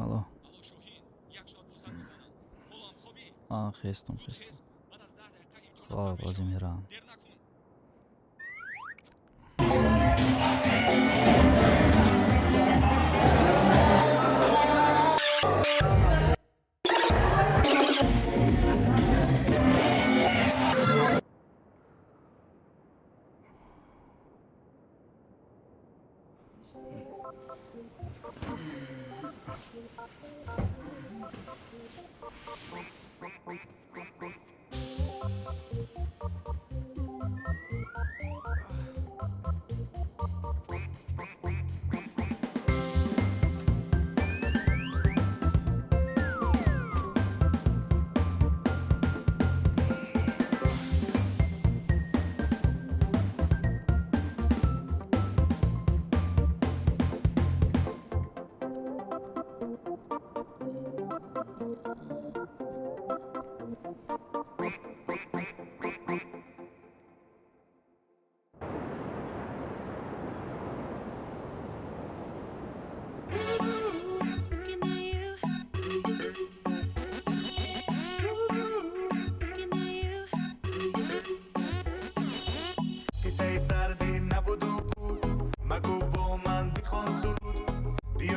الو خستم خب بازی میرم.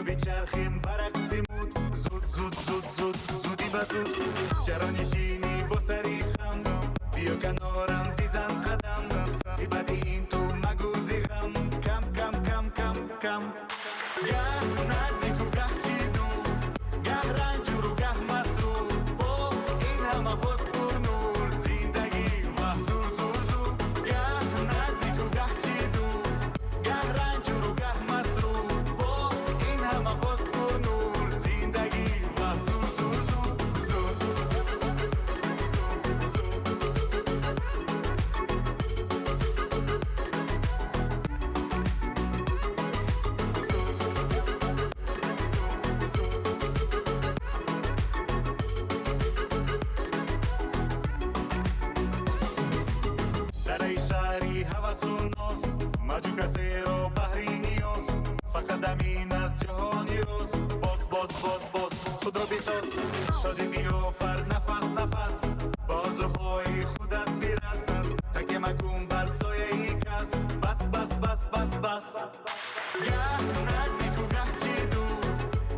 بچرخیم برقصیمود زود زود زود زود زودی و زود چرا نشینی با سریخم بیا کنارم بیزن قدم زیبت این تو مگو زیغم کم کم کم کم کم گه نزدیک و گه چیدو گه رنجور و گه مسرور با این همه باز پر نور زندگی و زور زور زور گه نزدیک و گه چیدو گه رنجور و گه مسرور با این همه باز پر نور زندگی و زور زور زور زور در ای شهری هوس و ناز مجو کسی رو بحری نیاز فقط امین از جهانی روز باز باز باز باز خود رو بیساز شادی بیافر نفس نفس بازوهای خودت بیرس تکه مکن بر سایه ای کس بس بس بس بس بس گه نزدیک و گه چیدو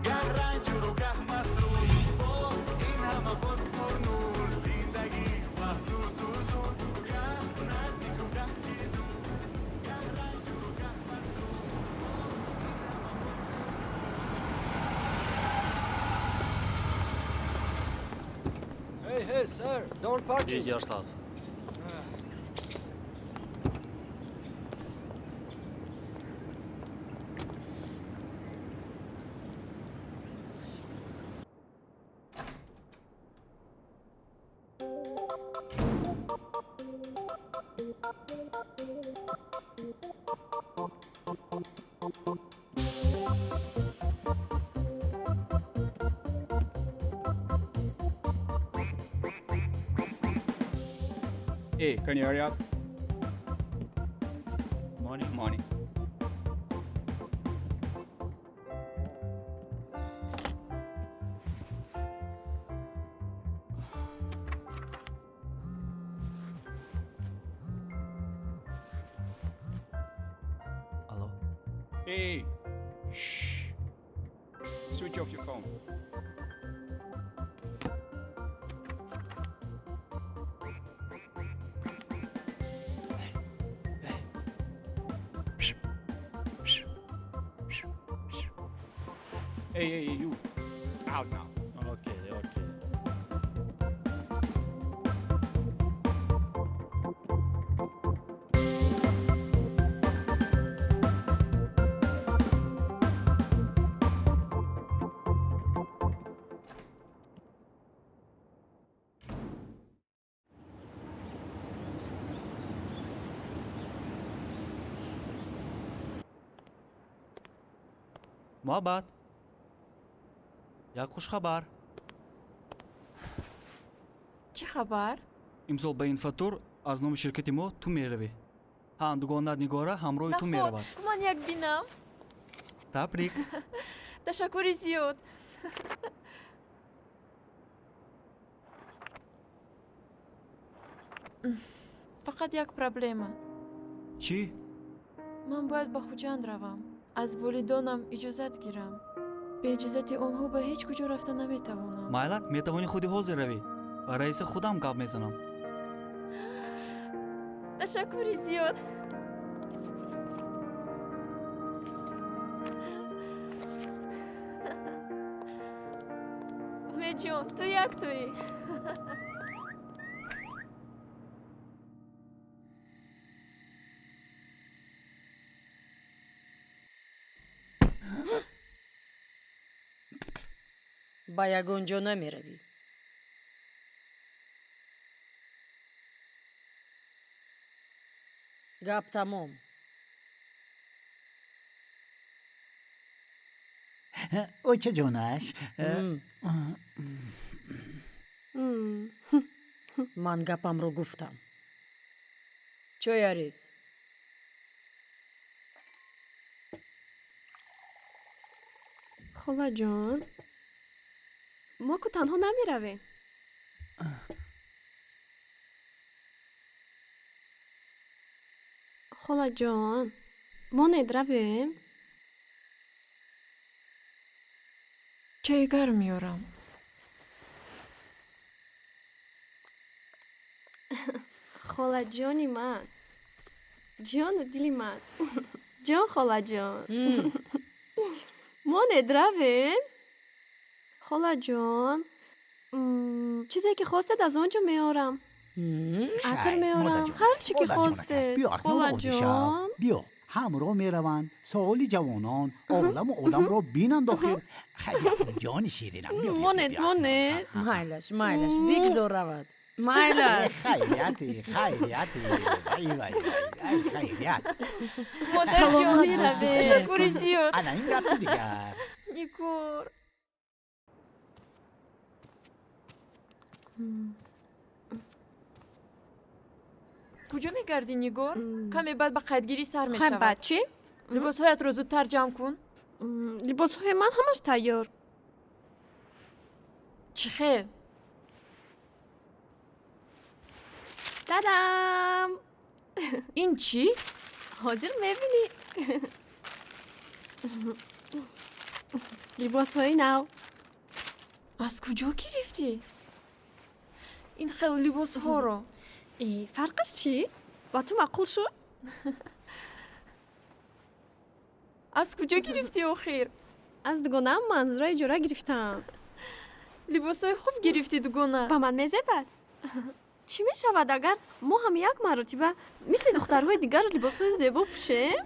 گه رنجور و گه مسرور با این همه باز پر نور زندگی و زور زور زور گه نزدیک و گه چیدو گه رنجور و گه مسرور Hey, sir, don't park. Ease yourself. Hey, can you hurry up? Morning. Morning. Hello. Hey, shh. Switch off your phone. Hey, you. Out now. Okay, okay. محبت یک خوش خبر چه خبر؟ امسال به این فاتور از نام شرکت ما تو میروی ها دوگانه نگاره همراه تو میرود من یک بینم. تبریک تشکر زیاد. фақат як проблема. чӣ? Ман бояд ба хуҷанд равам. Аз волидонам иҷозат гирам. Бе иҷозати онҳо ба ҳеҷ куҷо рафта наметавонам. майлат метавонӣ худи ҳозир равӣ. ба раиси худам гап мезанам. ташаккури зиёд. умедҷон, ту як туӣ. ба ягон ҷо намеравӣ. гап тамом. اوچه جونش ман гапамро гуфтам. чояриз. холаҷон, мо ку танҳо намеравем. холаҷон, мо недравем. чайи гарм меорам. холаҷони ман, ҷону дили ман. ҷон холаҷон, мо недравем. холаҷон, чизе ки хостед аз он ҷо меорам. атр меорам, ҳар чӣ ки хостед. холаҷон, بیا همراه میروند سوال جوانان عالم و آدم را بینند آخر خیلی جان شیرینم بیا монед, монед. майлаш бигзор равад. майлаш. خیریتی خیریتی وای وای وای خیریت модарҷон, меравем. ташаккури зиёд. انا این گپ دیگر нигор. куҷо мегардӣ, нигор? каме баъд ба қайдгирӣ сар хай мешавад. баъд чӣ? либосҳоятро зудтар ҷамъ кун. либосҳои ман ҳамаш тайёр. чӣ хел? дадам. ин чӣ? ҳозир мебинӣ. либосҳои нав. аз куҷо гирифтӣ ин хел либосҳоро? фарқаш чӣ? ба ту маъқул шуд? аз куҷо гирифтӣ охир? аз дугонаам манзура иҷора гирифтам. либосҳои хуб гирифтӣ дугона. ба ман мезебад? чӣ мешавад агар мо ҳам як маротиба мисли духтарҳои дигар либосҳои зебо пӯшем?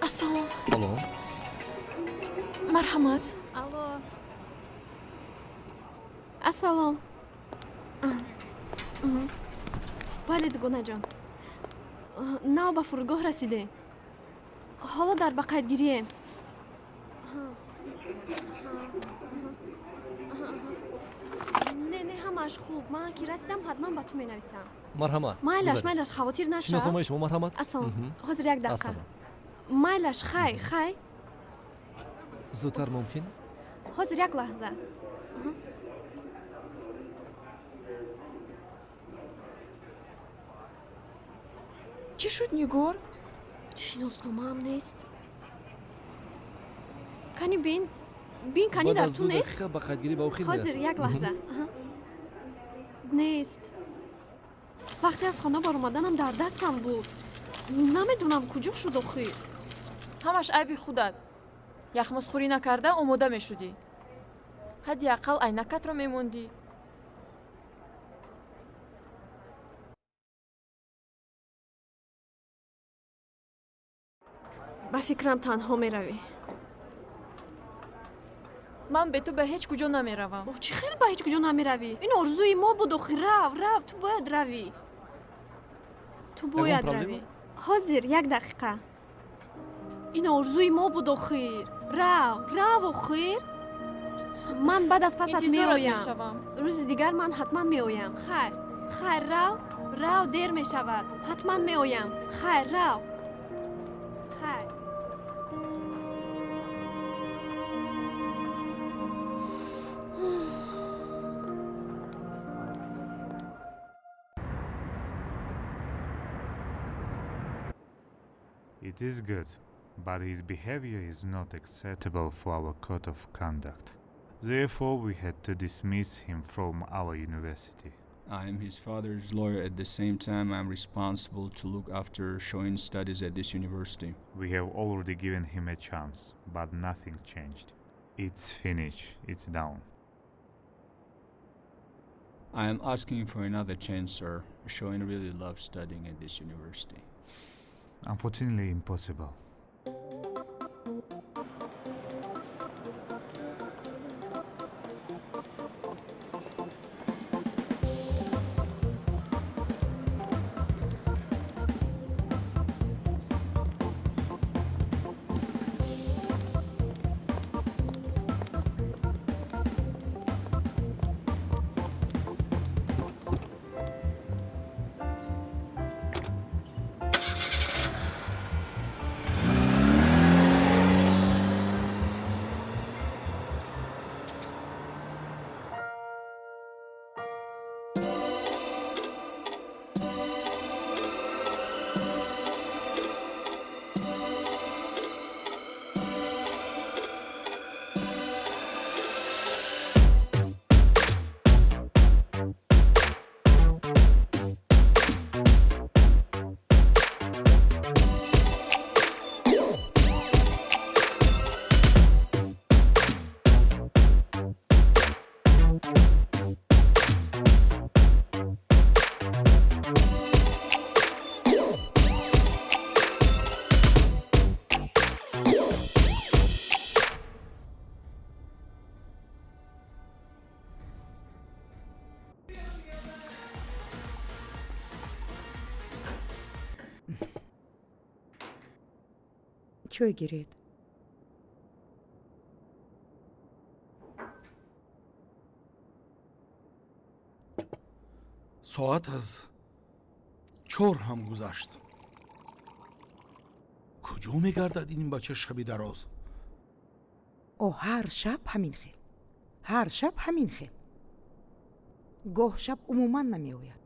ассалом. Салом. марҳамат. алло. ассалом. бале дугонаҷон, нав ба фурудгоҳ расидем. ҳоло дар ба қайдгирием. не ҳамаш хуб. ман ки расидам ҳатман ба ту менависам. Марҳамат. майлаш хавотир наша. шиносомаи шумо марҳамат. ассалом. ҳозир як дақиқа. Ассалом. майлаш хай. зудтар мумкин? ҳозир як лаҳза. чӣ шуд, нигор? шиносномаам нест. کانی بین کانی بعد در از تو 2 نیست؟ دقیقه به قدگیری به اوخیل حاضر میرسیم. یک لحظه نیست. وقتی از خانه بار اومدنم در دستم بود. نمیدونم کجا شد آخه. همش عیبی خودت. یخمسخوری نکرده آماده میشدی. حداقل عینکت رو میموندی. به فکرم تنها میروی. من به تو به هیچ کجا نمیروم. اوه چی خیلی به هیچ کجا نمیروی؟ این آرزوی ما بود آخه. رو تو باید روی. تو باید پرابلم؟ روی. حاضر یک دقیقه. این آرزوی ما بود آخه. رو آخه. من بعد از پست می انتظارت آیم. میشوم. روز دیگر من حتما می آیم. خیر رو دیر می شود. حتما می آیم. خیر. It is good, but his behavior is not acceptable for our code of conduct. Therefore, we had to dismiss him from our university. I am his father's lawyer. At the same time, I'm responsible to look after Shoin's studies at this university. We have already given him a chance, but nothing changed. It's finished. It's down. I am asking for another chance, sir. Shoin really loves studying at this university. Unfortunately, impossible. Çöy gired. ساعت از 4 هم گذشت. کجا میگردد این بچه شبی دراز؟ او هر شب همین خیل. هر شب همین خیل. گاه شب عموما نمی آید.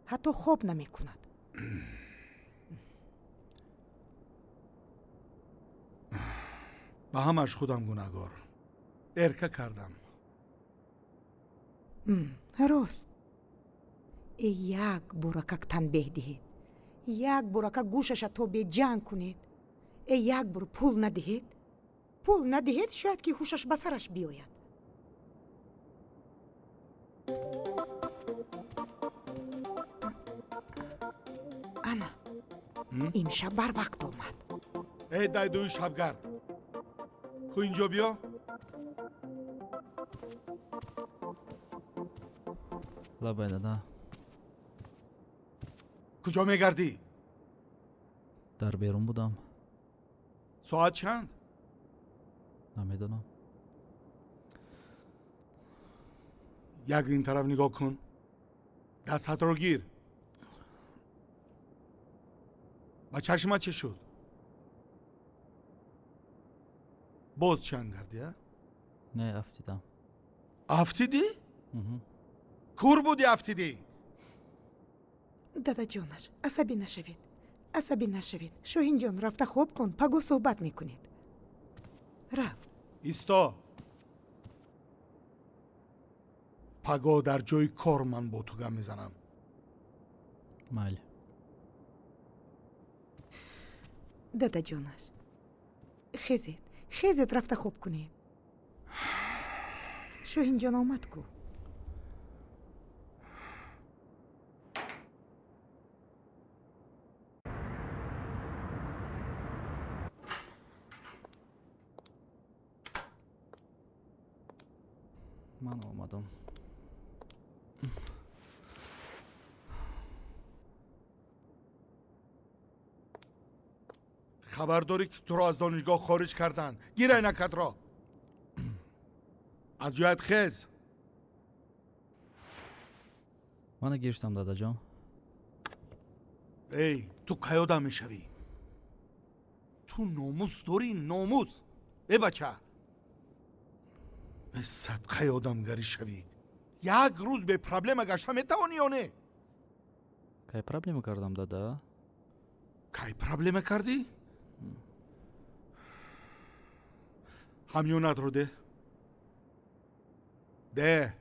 حتی خواب نمی کند. به همش خودم گناهگار. ارکه کردم. راست. یک برکک تنبیه دهید. یک برکک گوشش تو به جنگ کنید. یک بر پول ندهید. پول ندهید شاید که هوشش بسرش بیاید. انا امشب بر وقت آمد. ای دایدوی شبگرد، خو اینجا بیا. لبینه نه. کجا میگردی؟ در بیرون بودم. ساعت چند؟ نمیدونم. یک این طرف نگاه کن. دستت رو گیر. با چشمت چه شد؟ باز چند کردی ها؟ نه افتیدم. افتیدی؟ کور بودی افتیدی؟ دادا جانش عصبی نشوید. عصبی نشوید. شاهین جان رفته خواب کن. پگو صحبت میکنید. رفت. ایستا. پگاه در جای کار من با تو گم میزنم. مایل. دادا جونش خیزت رفته خوب کنیم. شاهین جان آمد کو. من آمدم. خبر داری که تو را از دانشگاه خارج کردن. گیر عینکت را. از جایت خیز. من گیرشتم دادا جان. ای تو قیادم میشوی. تو ناموس داری، ناموس. ای بچه صدقه آدمگری شوی. یک روز به پرابلم گشته میتوانی یا نه؟ کی پرابلم کردم دادا؟ کی پرابلم کردی؟ همیونت رو ده. ده.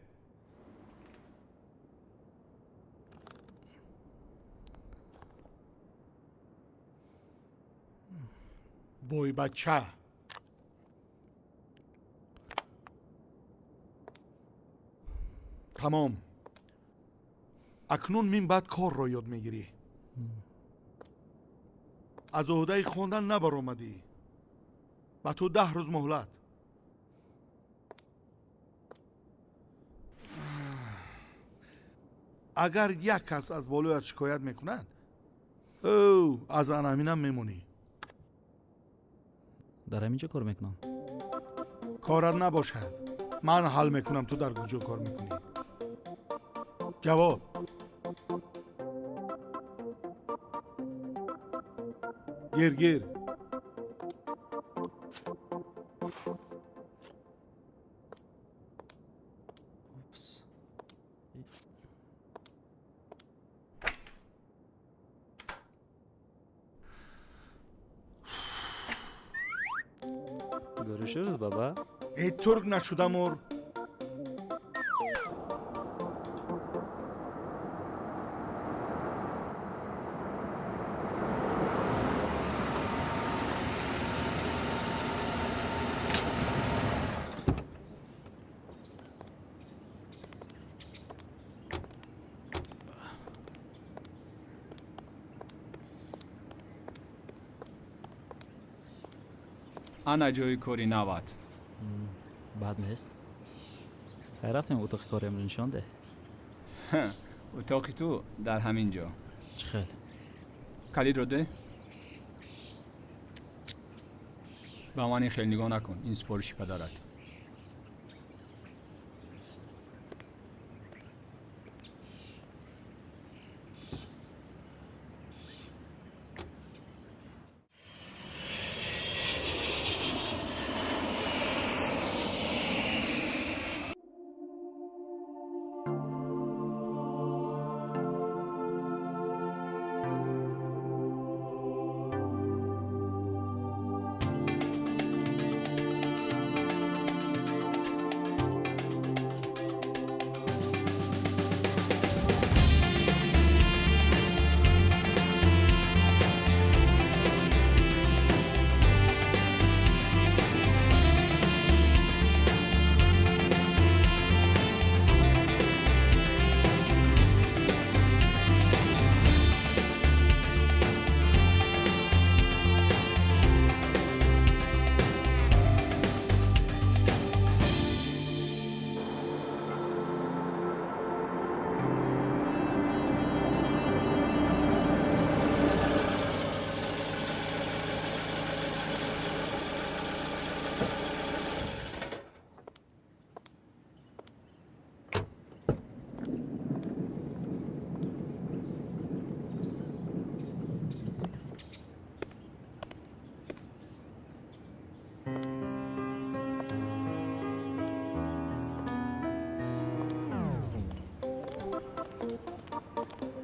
بوی بچه. تمام. اکنون من بعد کار را یاد میگیری. از عهده خوندن نبر اومدی. با تو 10 روز مهلت. اگر یک کس از بالایت شکایت میکند او از آن همینم میمونی. در همینجا کار میکنم. کارت نباشد. من حل میکنم تو در کجا کار میکنی. جواب. گیر. اوپس. Görüşürüz baba. ای ترک نشدم اور. انا جای کاری نواد. بعد نیست. خیلی رفتیم اتاق کارم رو نشان ده. اتاقی تو در همین جا. چه خیلی. کلید رو ده. با من خیلی نگاه نکن. این سپارشی پدرت.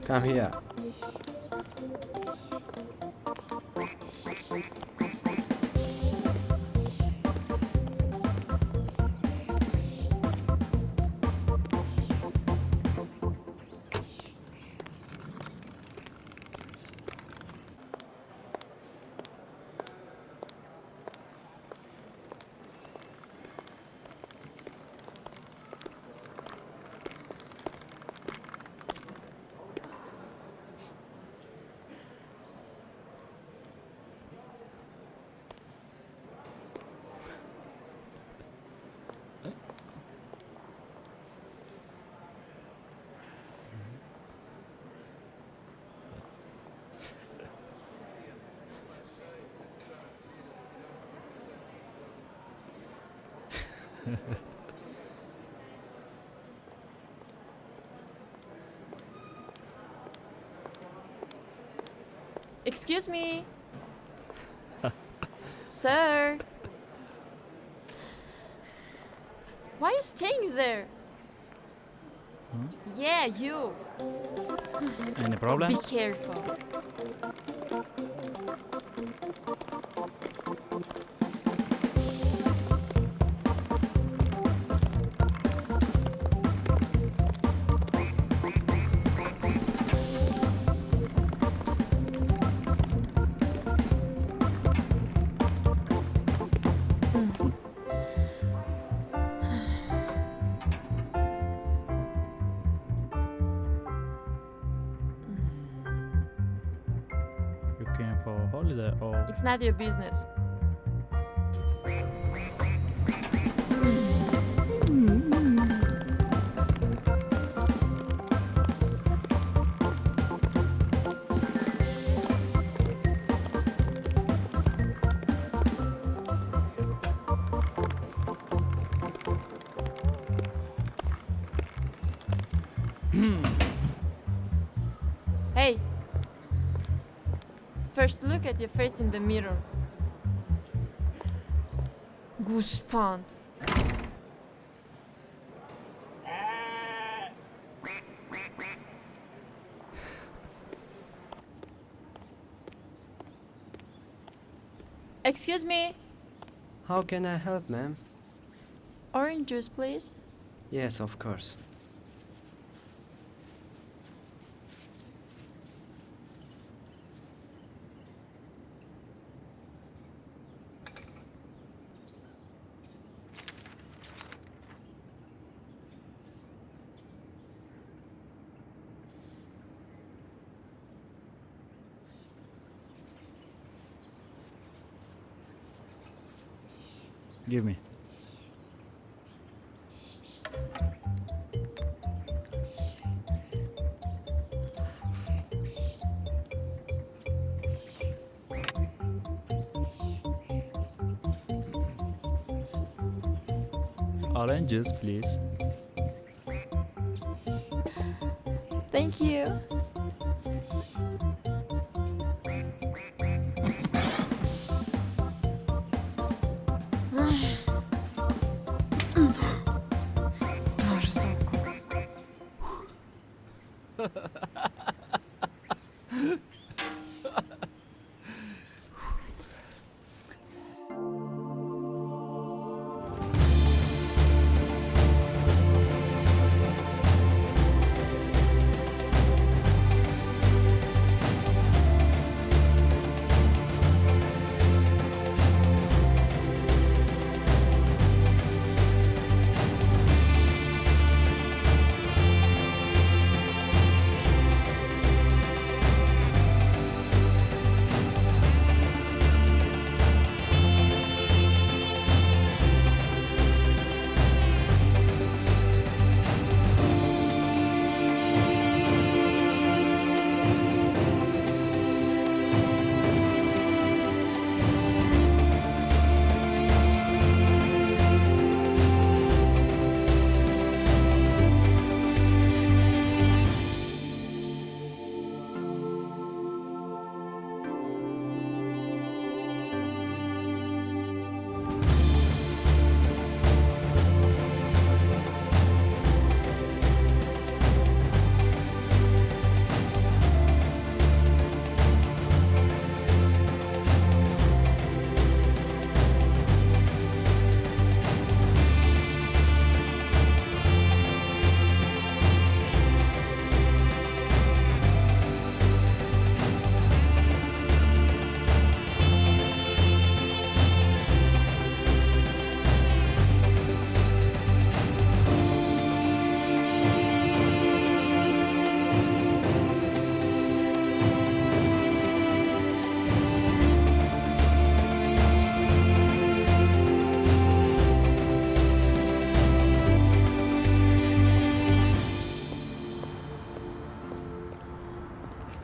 Come here. Excuse me. Sir. Why are you staying there? Yeah, you. Any Be problems? careful. You came for a holiday or It's not your business. Hey. First look at your face in the mirror. Goosepond. Excuse me. How can I help, ma'am? Orange juice, please. Yes, of course. give me. Oranges, please. Thank you.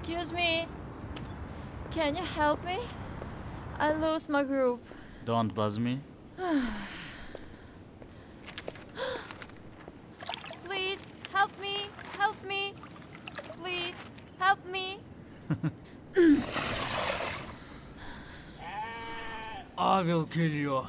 Excuse me. Can you help me? I lost my group. Don't buzz me. Avil geliyor.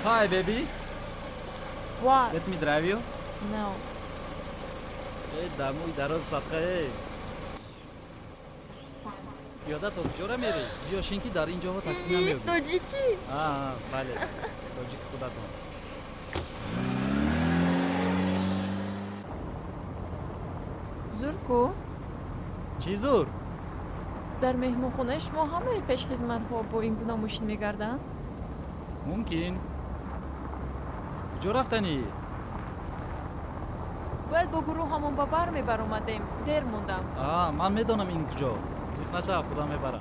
Hi, baby. What? Let me drive you. No. دموی دراز صدقه. یادت کجا میری؟ بیاشین که در اینجا تاکسی نمیاد. تاجیکی. بله. تاجیک خودتون. زورکو چی زور؟ در مهمون خونه شما همه پیش خدمت ها با این گونه ماشین میگردن؟ ممکن. کجا رفتنی؟ باید با گروه همون با بر میبر اومدیم. دیر موندم. من میدونم این کجا. زیخ نشه خدا میبرم.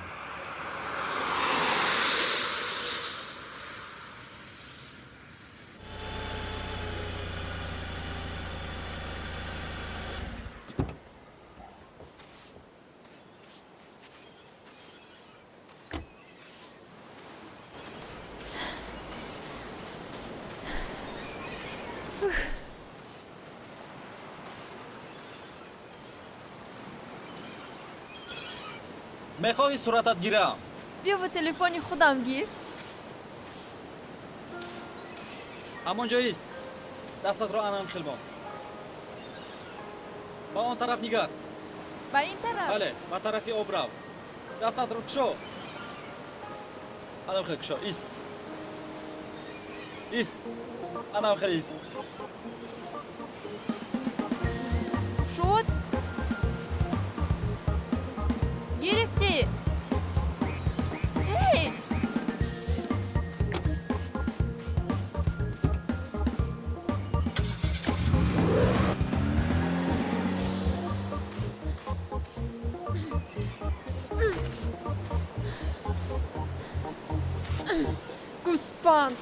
میخوای صورتت گیرم؟ بیا با تلفنی خودم گیر. همونجا است. دستت رو انم خلبان. با اون طرف نگاه. با این طرف؟ بله، با طرفی آب رو. دستت رو کشو. انم خیلی کشو. ایست. ایست. انم خیلی ایست. شد؟ گرفتی؟ هی! گوسپند.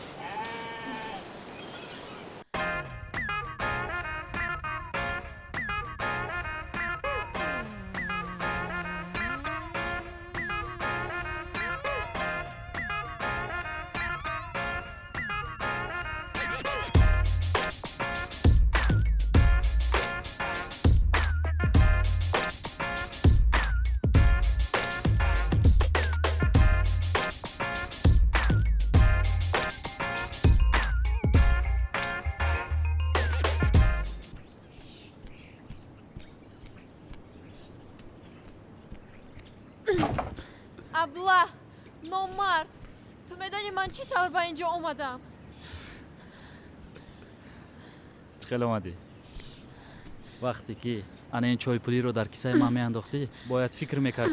ابله نامرد تو میدانی من چی طور به اینجا اومدم؟ خیلی اومدی. وقتی که انا این چای پولی رو در کیسه من میانداختی باید فکر میکرد.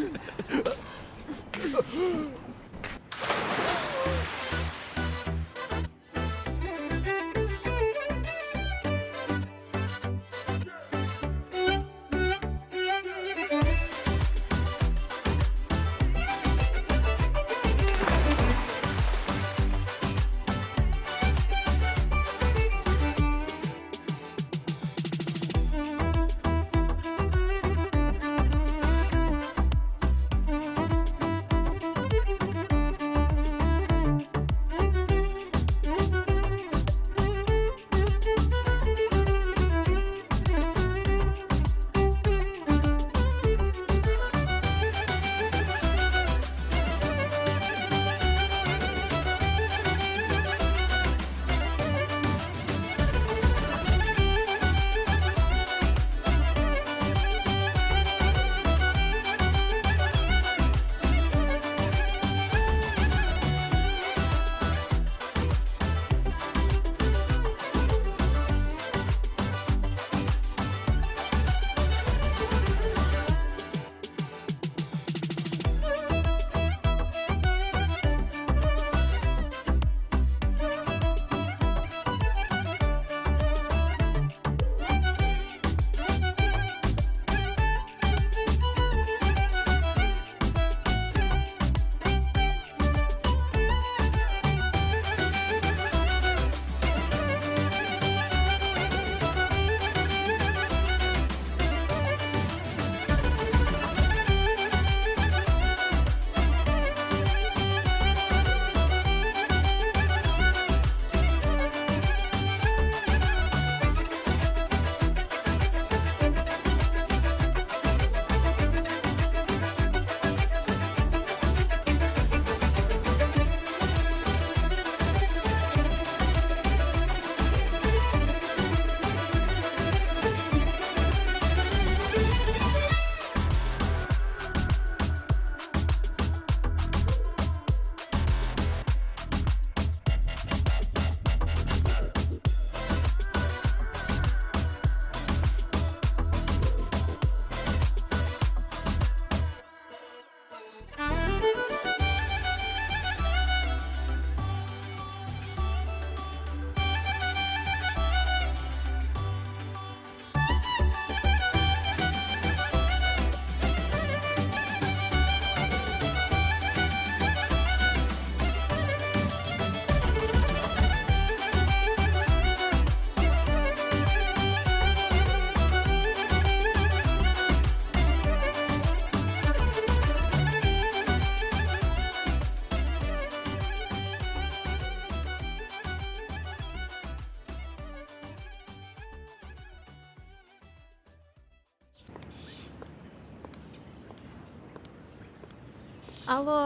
алло.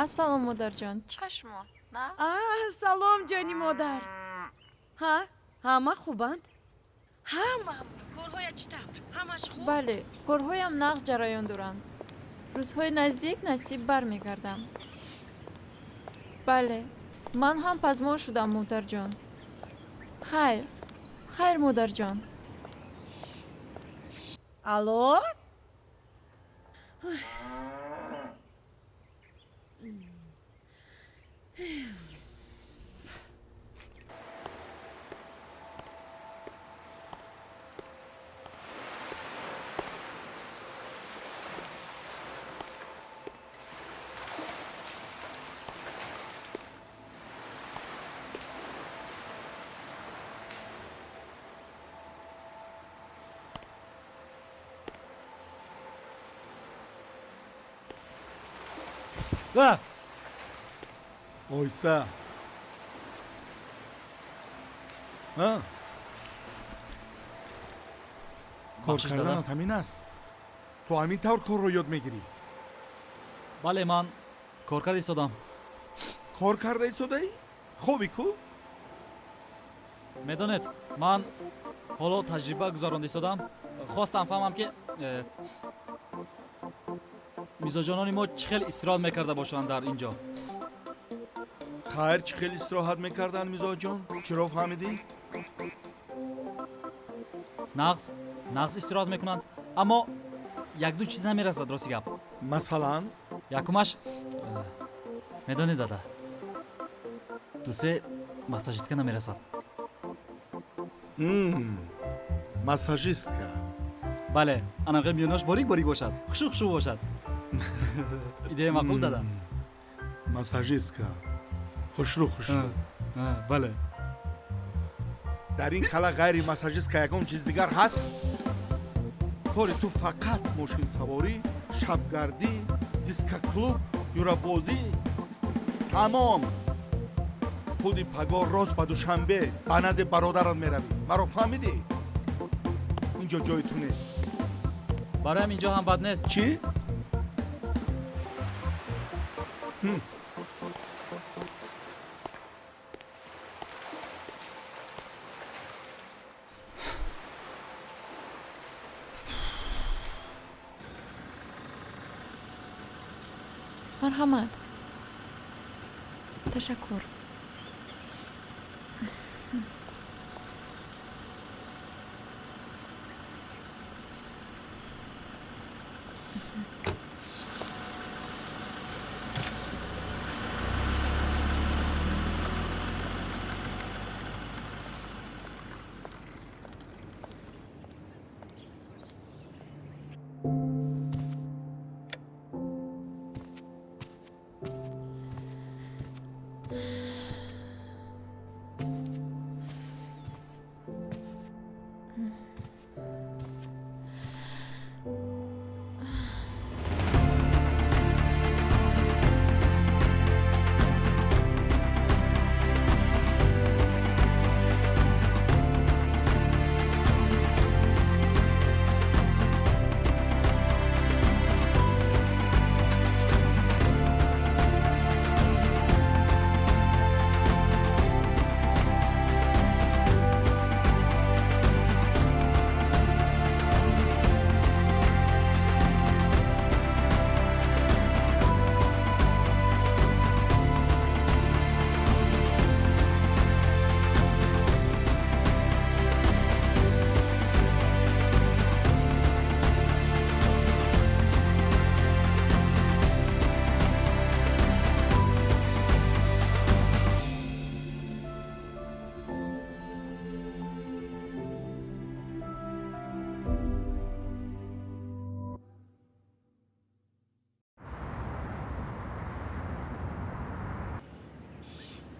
Ассалом модарҷон. Чашмо? На? салом ҷони модар. Ҳа? Ҳама хубанд? Ҳама. Корҳоя чита? Ҳамаш хуб? бале, корҳоям нағз ҷараён доранд. рӯзҳои наздик насиб бармегардам. бале, ман ҳам пазмон шудам модарҷон. хайр модарҷон. алло? اویسته ها کار بخشش کردن دادم. همین است تو همین طور کار رو یاد میگیری бале ман коркар истодам. کار کرده ایستاده‌ای خوبی کو медонед ман ҳоло таҷриба гузаронда истодам. хостам фаҳмам ки мизоҷонони мо чӣ хел истироҳат мекарда бошанд дар ин ҷо. خیر چی خیلی استراحت میکردن میزا جان چرا فهمیدی нағз истироҳат мекунанд, аммо як-ду чиз намерасад. рости гап مثلا якумаш медонед дада, дусе массажистка намерасад. масажистка бале, анақи миёнаш борик бошад, хушу бошад. идея маъқул дада. масажистка خوشرو бале. در این خلا غیر مساجیست یکم چیز دیگر هست کاری تو فقط ماشین سواری شبگردی دیسک کلوب یورا بازی تمام خودی پگاه روز با دوشنبه به نزد برادران میروی مرا فهمیدی اینجا جای تو نیست бароям инҷо ҳам бад нест. چی марҳамат. ташаккур.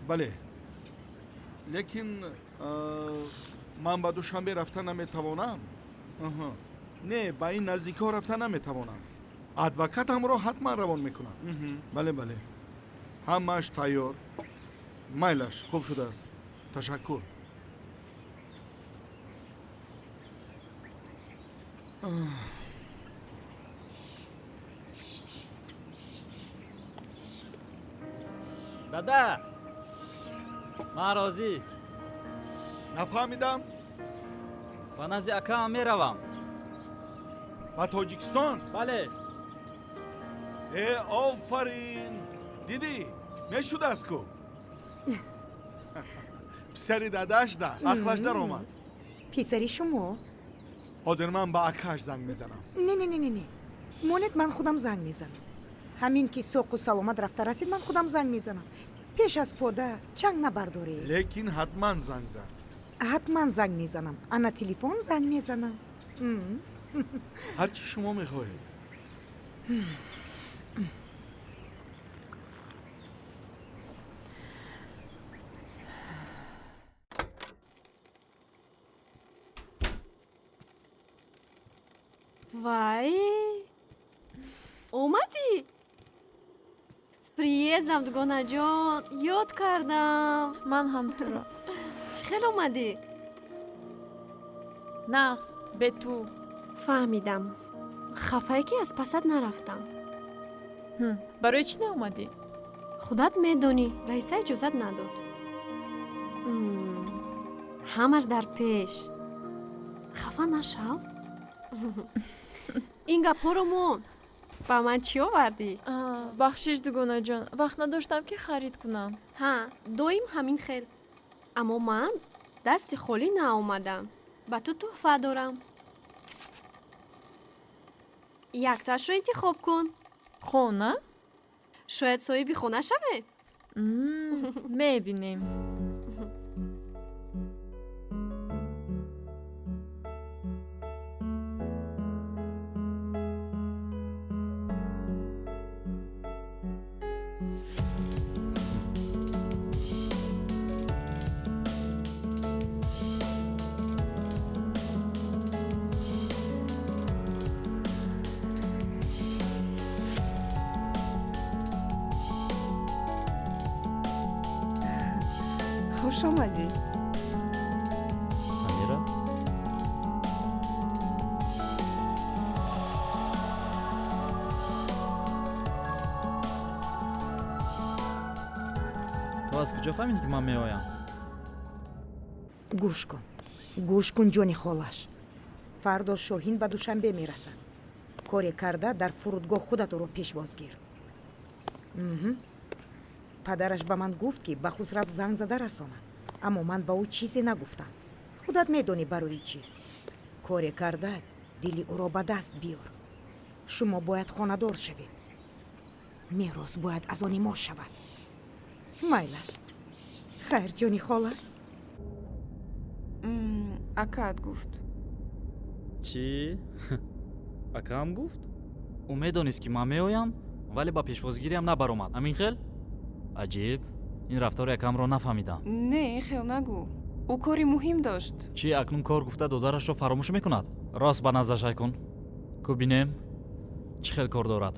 بله لیکن من با دوشنبه رفتن نمیتوانم نه با این نزدیکی ها رفتن نمیتوانم ادوکاتم رو حتما روان میکنم بله بله همش تیار مایلش خوب شده است تشکر дада ман розӣ нафаҳмидам. ба назди акаам меравам. ба тоҷикистон? бале. офарин. дидӣ мешудааст ку писари дадаш да ақлаш даромад. писари шумо? ҳозир ман ба акааш занг мезанам. не монед, ман худам занг мезанам. ҳамин ки соқу саломат рафта расид, ман худам занг мезанам. пеш аз пода чанг набардорӣ. лекин ҳатман занг зан. ҳатман занг мезанам. ана телефон занг мезанам. ҳарчи шумо мехоҳед. вай омадӣ? С приездом, дугонаҷон. ёд кардам. ман ҳам туро. чӣ хел омадӣ? нағз бе ту. фаҳмидам. хафае ки аз пасат нарафтам. барои чӣ наомадӣ? худат медонӣ, раиса иҷозат надод. ҳамаш дар пеш. хафа нашав? ин гапҳоро мон. ба ман чӣ овардӣ? бахшиш дугонаҷон, вақт надоштам ки харид кунам. ҳа, доим ҳамин хел. аммо ман дасти холӣ наомадам. ба ту тӯҳфа дорам. якташро интихоб кун. хона? шояд соҳиби хона шаве? мебинем. хуш омадӣ. самира то аз куҷо фаҳмидӣ ки ман меоям? гӯш кун ҷони холаш. фардо шоҳин ба душанбе мерасад. коре карда дар фурудгоҳ худатро пешвоз гир. падараш ба ман гуфт ки ба хусрав занг зада расонад, аммо ман ба ӯ чизе нагуфтам. худат медонӣ барои чӣ. коре карда дили ӯро ба даст биёр. шумо бояд хонадор шавед. мерос бояд аз они мо шавад. майлаш. хайр ҷони хола. акаат гуфт. чӣ? акаам гуфт? ӯ медонист ки ман меоям, вале ба пешвозгириам набаромад. ҳамин хел? аҷиб. ин рафтори акамро нафаҳмидам. не хел нагӯ. ӯ кори муҳим дошт. чӣ акнун кор гуфта додарашро фаромӯш мекунад? рост ба назаршай кун. кӯ бинем чӣ хел кор дорад.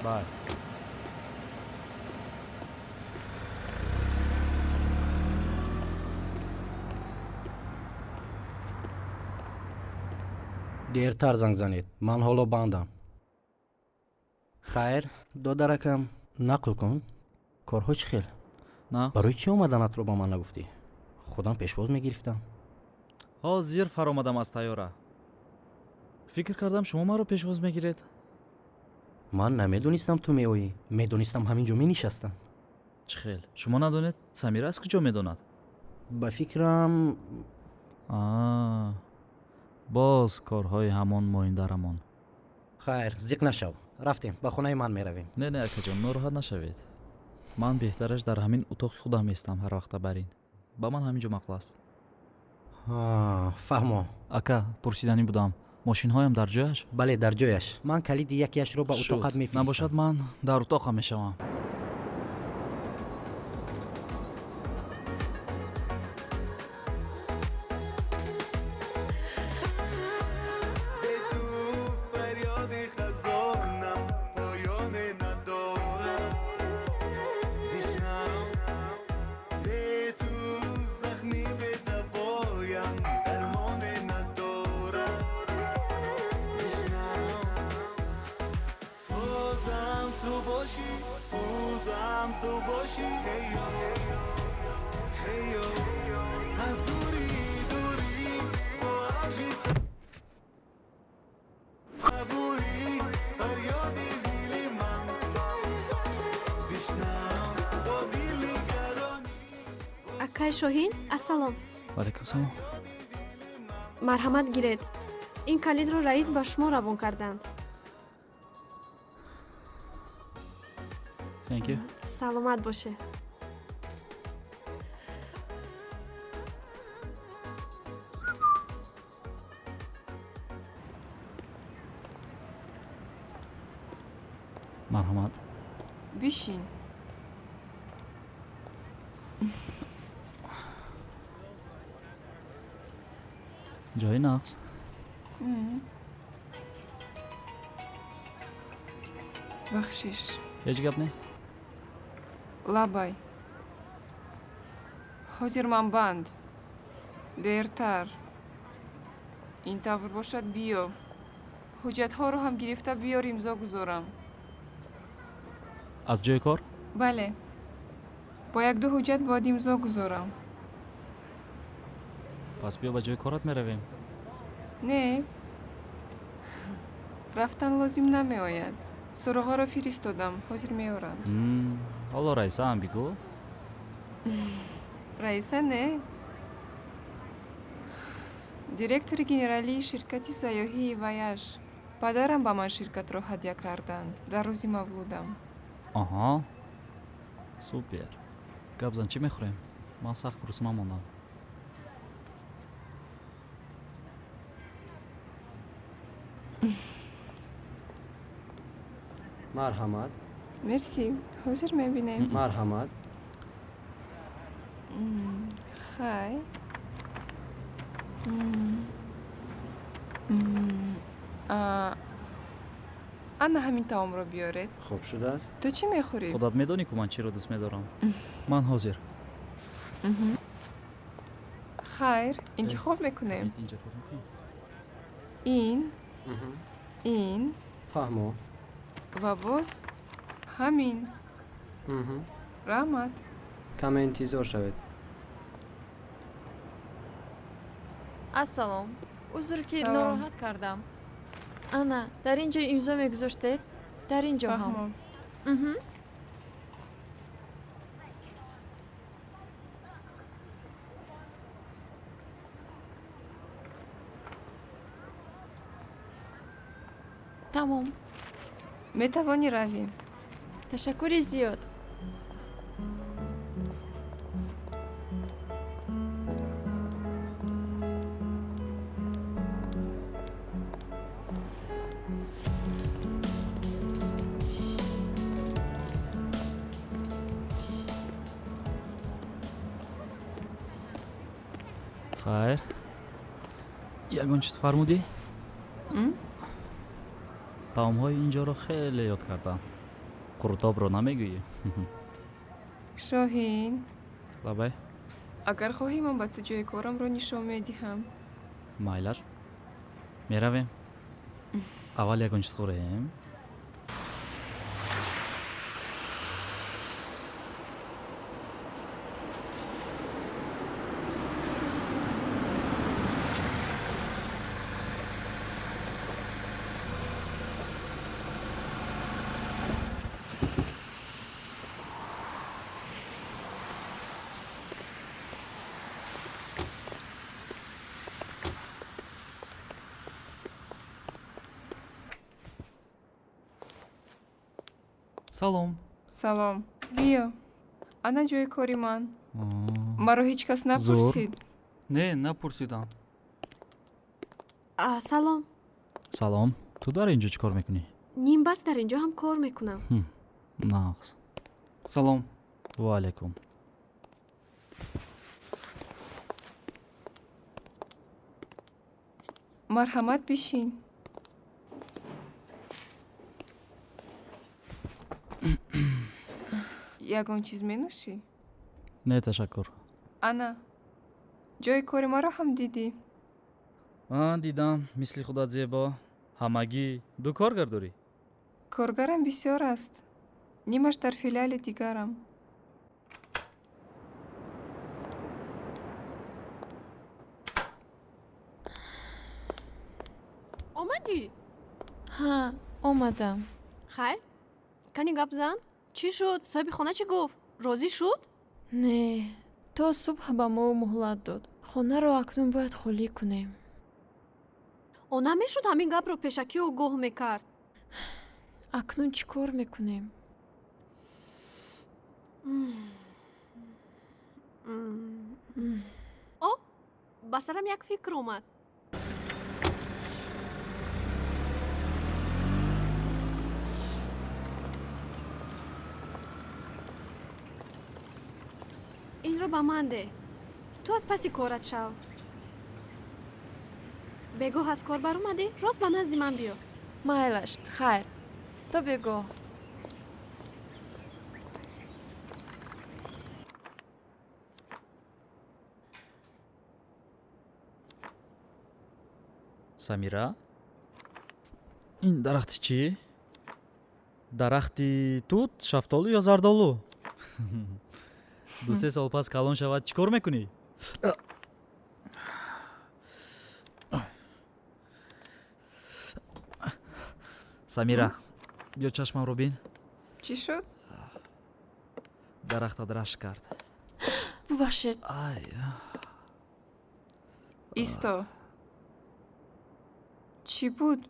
Bye. дертар занг занед. ман ҳоло бандам. хайр, додаракам, нақл кун. корҳо чӣ хел? барои чӣ омаданатро ба ман нагуфтӣ? худам пешвоз мегирифтам. ҳозир фаромадам аз тайёра. фикр кардам шумо маро пешвоз мегиред. ман намедонистам ту меоӣ. медонистам ҳамин ҷо менишастам. чӣ хел? шумо надонед самира аз куҷо медонад? ба фикрам боз корҳои ҳамон моиндарамон. хайр, зиқ нашав. рафтем, ба хонаи ман меравем. не акаҷон, нороҳат нашавед. ман беҳтараш дар ҳамин утоқи худам меистам ҳар вақта барин. ба ман ҳамин ҷо мақл аст. фаҳмо. ака, пурсиданӣ будам. мошинҳоям дар ҷояш? бале, дар ҷояш. ман калиди якиашро ба утоқат мефиристам. набошад ман дар утоқам мешавам. به تو فریاد بازم تو باشی سوزم تو باشی هیو هیو از دوری دوری با عبجی صبوری فریادی دیلی من بشنم با دیلی گرانی акай шоҳин ассалом. валайкум салом. марҳамат гиред. ин калидро раис ба шумо равон карданд. Thank you. саломат боше. марҳамат. бишин. ҷои нақс. бахшиш. ҳеҷ гап не. лабай. ҳозир ман банд. дертар. ин тавр бошад биё. ҳуҷҷатҳоро ҳам гирифта биёр имзо гузорам. аз ҷои кор? бале. бо як-ду ҳуҷҷат бояд имзо гузорам. пас биё ба ҷои корат меравем. не. рафтан лозим намеояд. суроғаро фиристодам. ҳозир меоранд. ҳоло раисаам бигӯ. раиса не. директори генералии ширкати сайёҳии ваяш. падарам ба ман ширкатро ҳадя карданд дар рӯзи мавлудам. аҳа. супер. гап зан чӣ мехӯрем? ман сахт гурсна мондам. марҳамат. мерси. ҳозир мебинем. марҳамат. хай. ана ҳамин таомро биёред. хуб шудааст. ту чӣ мехӯрӣ? худат медонӣ ку ман чиро дӯст медорам. ман ҳозир. хайр. интихоб мекунем. ин. ин. фаҳмо. ва боз ҳамин. раҳмат. каме интизор шавед. ассалом. узр ки Салом. нороҳат кардам. ана дар ин ҷо имзо мегузоштед? дар ин ҷо ҳам. фаҳмом. тамом. метавонӣ равӣ. ташаккури зиёд. хайр. ягон чиз фармудӣ? таомҳои инҷоро хеле ёд кардам. қуртобро намегӯӣ? шоҳин. лабай. агар хоҳӣ ман ба ту ҷои корамро нишон медиҳам. майлаш. меравем. аввал ягон чиз хӯрем. салом. салом. биё. ана ҷои кори ман. маро ҳеҷ кас напурсид? не напурсиданд. салом. салом. ту дар ин ҷо чӣ кор мекунӣ? нимбаъд дар ин ҷо ҳам кор мекунам. нақс. салом. ва алайкум. марҳамат бишин. ягон чиз менӯшӣ? не ташаккур. ана ҷои кори маро ҳам дидӣ? дидам. мисли худат зебо. ҳамагӣ ду коргар дорӣ? коргарам бисёр аст. Нимаш дар филиали дигарам. омадӣ? ҳа, омадам. хайр, кани гап зан? Чӣ шуд? Соҳиби хона чӣ гуфт? Розӣ шуд? Не, то субҳ ба мо муҳлат дод. Хонаро акнун бояд холӣ кунем. О намешуд ҳамин гапро пешакӣ огоҳ мекард. акнун чӣ кор мекунем? О, ба сарам як фикр омад. инро ба ман де. ту аз паси корат шав. бегоҳ аз кор баромадӣ? рост ба назди ман биё. майлаш, хайр. То бегоҳ. Самира? Ин дарахти чӣ? Дарахти тут, шафтолу ё зардолу? Ду се сол пас калон шавад чӣ кор мекунӣ? Самира, биё чашмамро бин. Чӣ шуд? Дарахтат рашк кард. бубахшед. Исто. чӣ буд?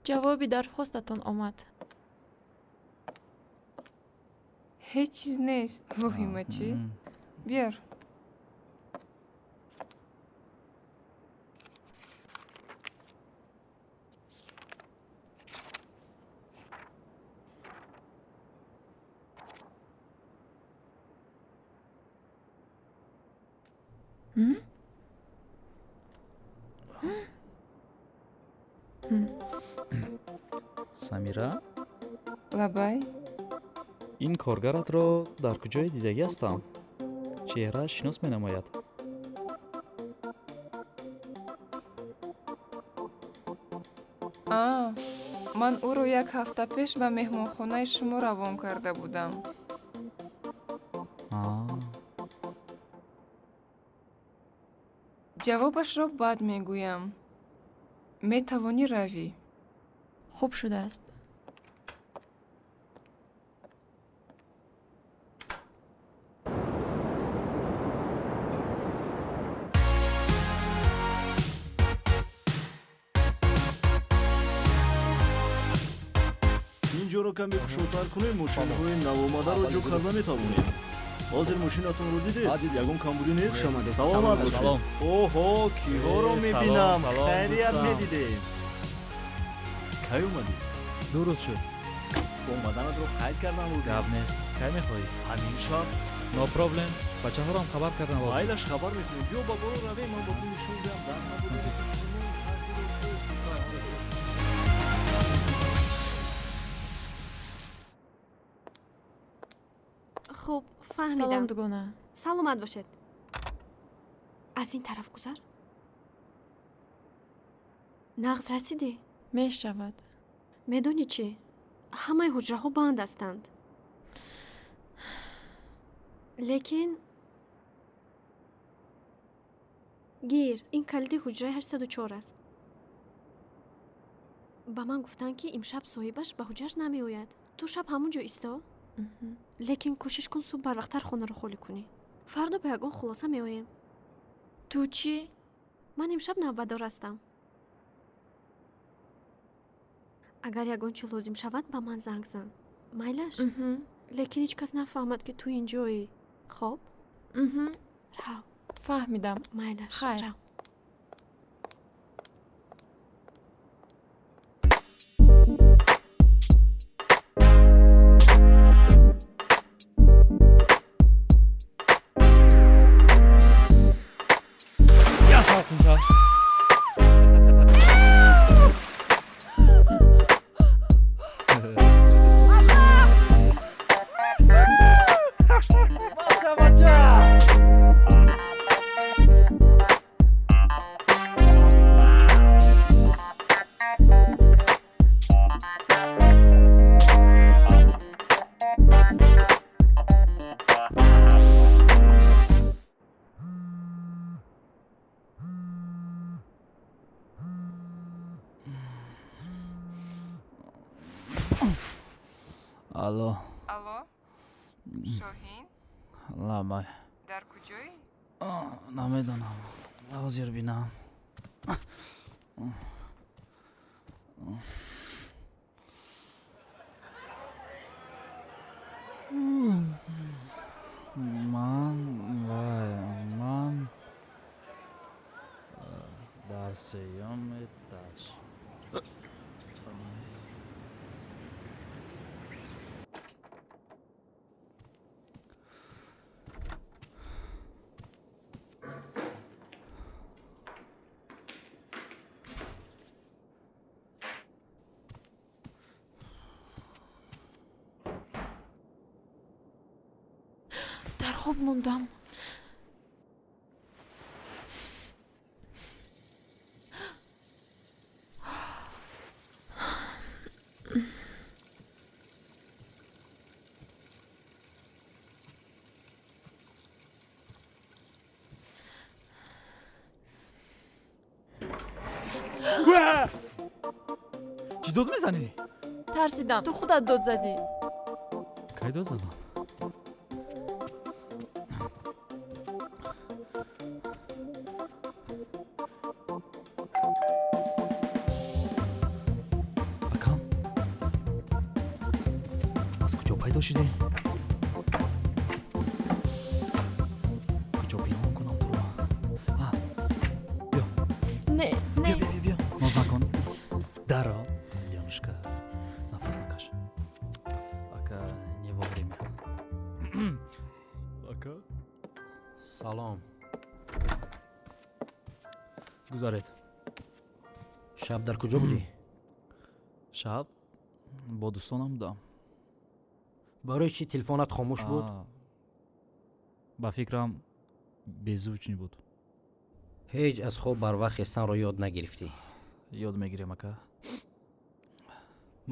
ҷавоби дархостатон омад. ҳеҷ чиз нест. воҳима чӣ? биёр. Самира? лабай? ин коргаратро дар куҷое дидагиастам? чеҳрааш шинос менамояд. ман ӯро як ҳафта пеш ба меҳмонхонаи шумо равон карда будам. ҷавобашро баъд мегӯям. метавонӣ равӣ. хуб шудааст. инҷоро каме кушодтар кунем. мошинаҳои навомадаро ҷо карда метавонем. ҳозир мошинатонро дидед? ягон камбудӣ нест. саломат бошед. оҳо, киҳоро мебинам. хайрият медидем. кай омадӣ? ду рӯз шуд. омаданатро қайд кардам. гап нест. кай мехоҳӣ? ҳамин шаб. no problem. бачаҳорам хабар кардан лозим. майлаш хабар мекунем. биё ба боро равем. ман ба ту нишон диҳам. дар набудем. хуб, фаҳмидам. салом дугона. саломат бошед. аз ин тараф гузар. нағз расидӣ? мешавад. медонӣ чӣ? ҳамаи ҳуҷраҳо банд ҳастанд. лекин гир, ин калиди ҳуҷраи 804 аст. ба ман гуфтанд ки имшаб соҳибаш ба ҳуҷрааш намеояд. ту шаб ҳамун ҷо исто. лекин кӯшиш кун субҳ барвақтар хонаро холӣ кунӣ. фардо ба ягон хулоса меоем. ту чӣ? ман имшаб навбатдор ҳастам. агар ягон чӣ лозим шавад ба ман занг зан. майлаш? лекин ҳеҷ кас нафаҳмад ки ту ин ҷоӣ. хоб? рав. фаҳмидам. майлаш. хайр. рав. алло. Алло? Шоҳин? Ламай. Дар куҷоӣ? Намедонам. ҳозир бинам. ман дар сеюм этаж. дар хоб мондам. чӣ дод мезанӣ? тарсидам. ту худат дод задӣ. кай дод задам? акам аз куҷо пайдо шудӣ? куҷо пинҳон кунам туро? не биё ноз накун. даро янушка, нафас накаш. ака не вовремя. ака салом. гузаред. шаб дар куҷо будӣ? шаб бо дӯстонам будам. барои чӣ телефонат хомӯш буд? ба фикрам беззвучни буд. ҳеҷ аз хоб барвақт хестанро ёд нагирифтӣ? ёд мегирем ака.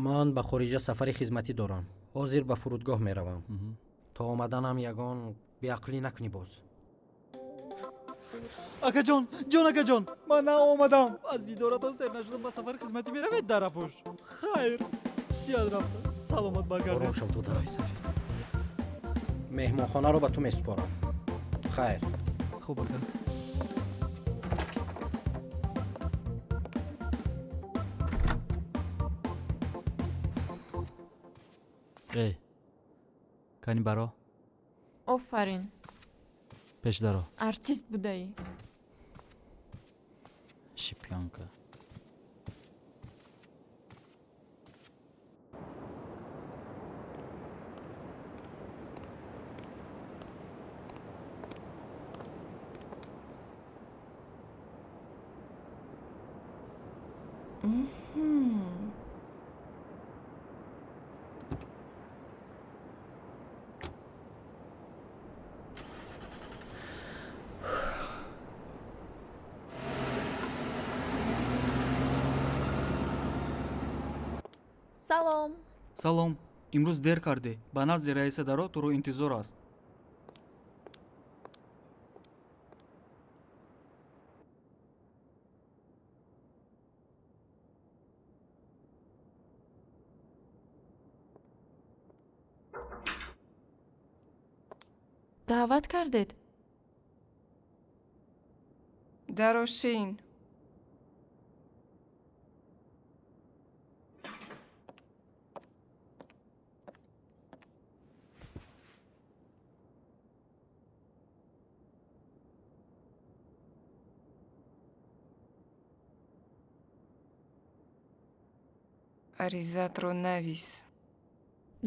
ман ба хориҷа сафари хизматӣ дорам. ҳозир ба фурудгоҳ меравам. то омаданам ягон беақлӣ накунӣ боз. акаҷон, акаҷон, ман наомадам. аз дидоратон сер нашудам ба сафари хизматӣ меравед дарапуш. хайр, сият рафта, саломат баргардед. ором шав додарои сафед. меҳмонхонаро ба ту месупорам. хайр. хуб ака. эй, кани баро? офарин. пеш даро. артист будаӣ. шипёнка. салом. салом. имрӯз дер кардӣ. ба назди раиса даро туро интизор аст. даъват кардед? дарошин. аризатро навис.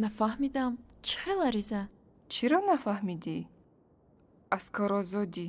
нафаҳмидам. чӣ хел ариза? чиро нафаҳмидӣ? аз кор озодӣ.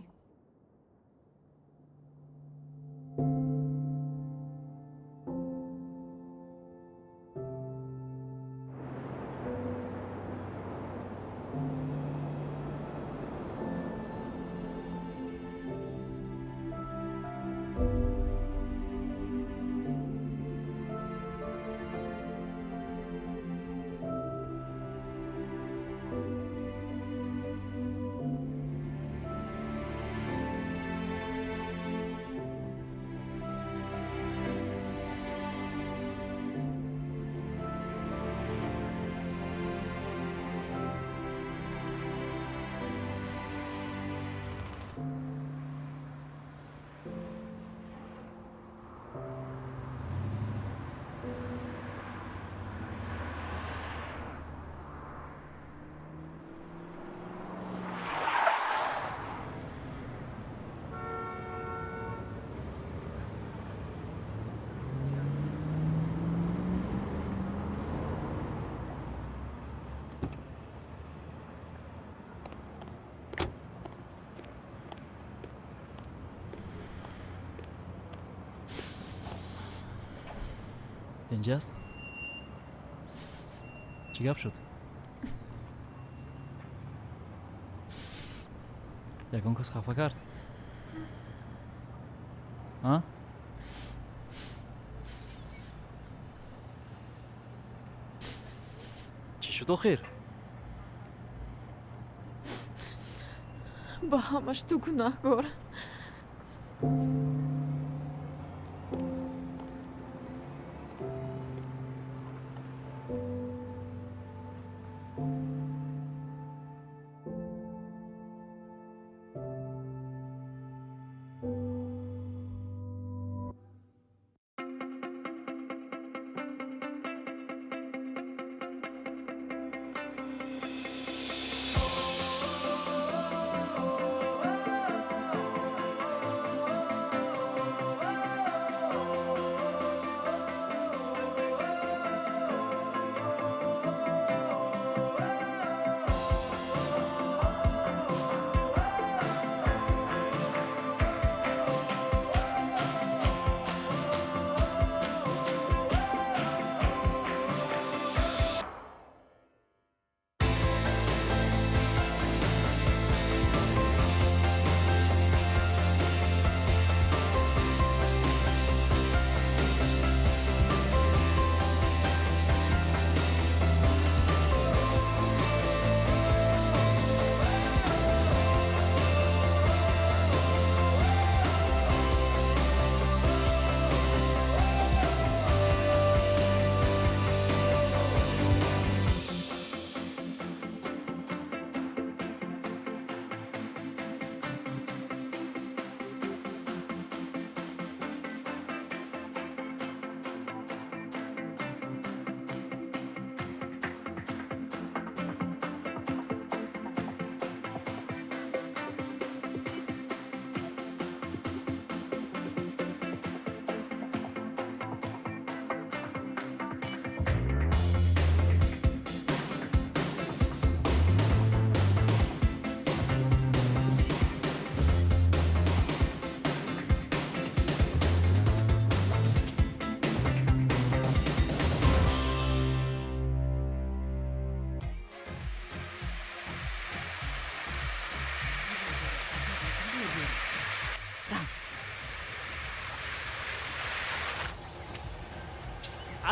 اینجاست؟ چی گپ شد؟ یکون کس خفه کرد؟ ها؟ چی شد آخر؟ با همش تو گناهگار.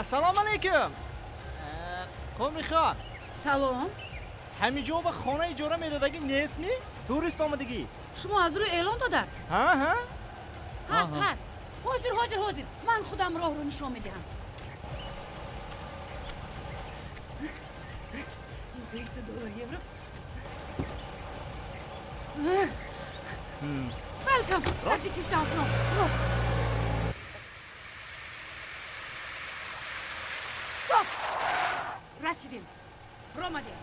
ассалому алайкум. Қомри хон. салом. ҳамиҷо ба хона иҷора медодагӣ несми? Турист омадагӣ? шумо аз рӯи эълон додар? ҳа? ҳаст ҳаст. ҳозир. ман худам роҳро нишон медиҳам. Welcome, Tajikistan. Stop! Расидем. Ромадем.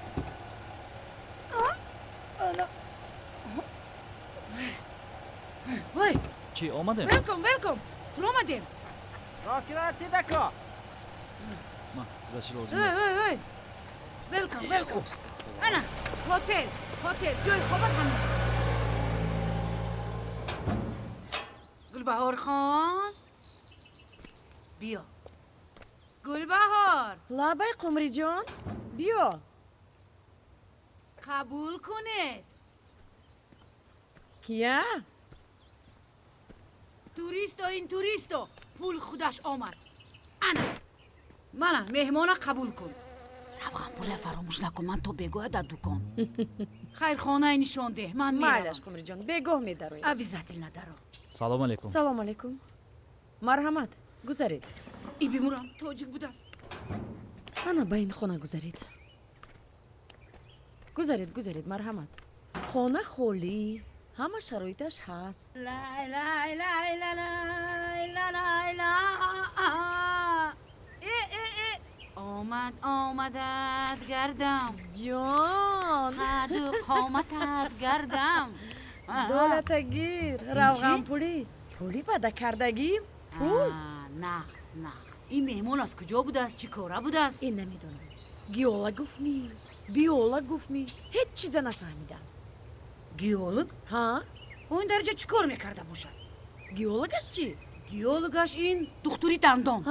Ой! چی آمده؟ Welcome. Ромадем. Рокира тидако. ما زشی لازم Ой. است. Welcome. Ana, hotel. جای خوابت همین. گلبهار خان. بیا. گلبهار. لابای قمری جان بیا. قبول کنید. کیا؟ توریستو پول خودش آمد. منم مهمانه قبول کن. روغم پول فراموش نکن، من تو بگوه در دکان. خیرخانه نشان ده، من میرم. مایلش قمری جان بگوه میدرویم. обязательно даро. سلام علیکم. سلام علیکم. مرحمت گذارید. ای بیمورم توجیک بود است. انا با این خونه گذارید. گذارید مرحمت. خانه خالی همه شرایطش هست. آمدت گردم جان قد و قامتت گردم دولت گیر روغم پولی پیدا کردگیم پول نقص این مهمان از کجا بوده است؟ چی کاره بوده است؟ این نمیدونم گیولا گفت بیولا گفت هیچ چیز نفهمیدم. گیولوگ؟ ها؟ اون درجا چی کار میکرده باشد؟ گیولوگش چی؟ گیولوگش این دکتری دندان.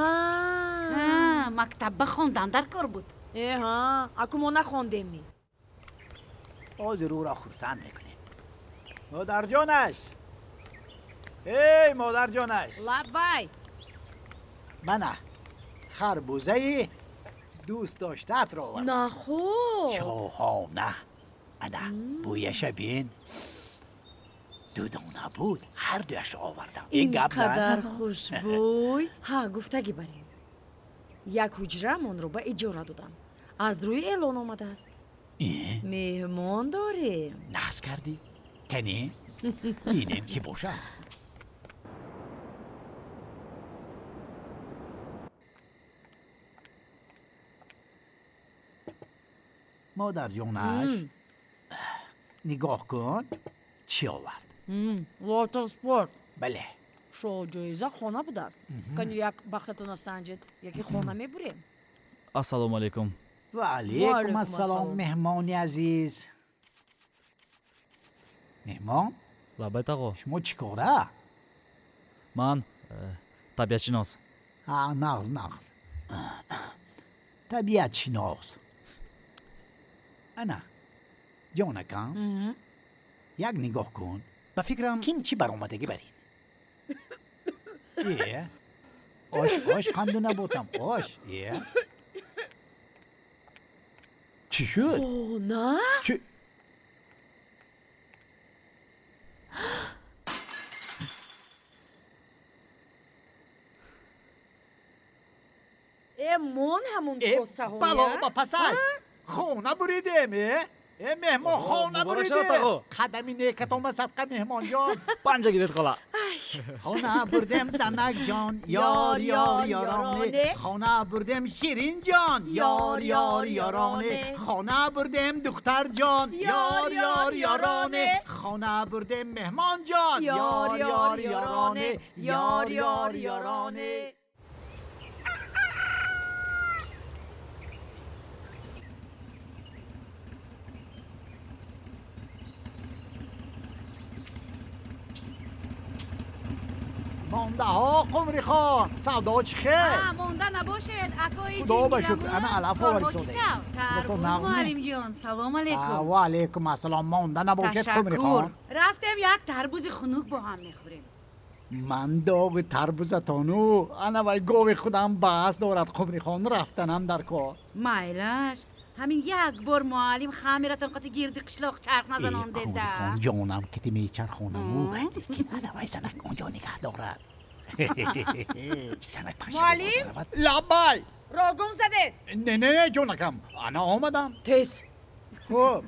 мактабба хондан дар кор буд. ها اكو ما نخوندمی حاضر او را خرسند میکنیم. مادر جانش، ای مادر جانش، لبای منه خربوزه دوست داشتت را آوردم. نه خو چوها نه انا بویش بین دودونه بود، هر دویش را آوردم. این گپ اینقدر زن خوشبوی ها گفتگی بریم یک حجره‌مون رو به اجاره دادم از روی اعلان آمده است مهمان داریم نحس کردی؟ کنی؟ اینم کی باشه؟ مادر جونش نگاه کن چی آورد؟ واتر سپورت بله شو جایزه خانه بوده است کنی یک بختتون سنجید یکی خانه میبریم ассалому алейкум. و علیکم علیکم السلام السلام. مهمانی عزیز. مهمان лабайт آقا. شما چی کاره؟ ман табиатшинос. نغز طبیعت شناس. انا جانکم یک نگاه کن به فکرم کین چی برآمدگی برین. آش خندو نبودم آش چی شد؟ اوه نه چی؟ امون همون کوسه ها بابا پسش خونه بریدیم مهمان خونه بریدیم قدمی نیکت آمد صدقه مهمان جان پنجه گیرت خلا. خانه بردم زنک جان یار یار یارانه خانه بردم شیرین جان یار یار یارانه خانه بردم دختر جان یار یار یارانه خانه بردم مهمان جان یار یار یارانه یار یار یارانه. مانده ها قمری خان سودا چی خیر؟ مونده نباشد اکایی خدا بشکر انا علف آورد شده تربوز معلم جان سلام علیکم و علیکم السلام مانده نباشد قمری خان رفتم یک تربوز خنک با هم میخوریم من داغ تربوزتانو انا وای گوی خودم بحث دارد قمری خان رفتنم در کار مایلش همین یک بار معلم خمیرتان قطع گیردی قشلاق چرخ نزنان دیده جانم کتی میچرخونم لیکن انا وای زنک اونجا نگه دارد زنک پشه معلم لبای راگم زده نه جانکم انا آمدم تیس خب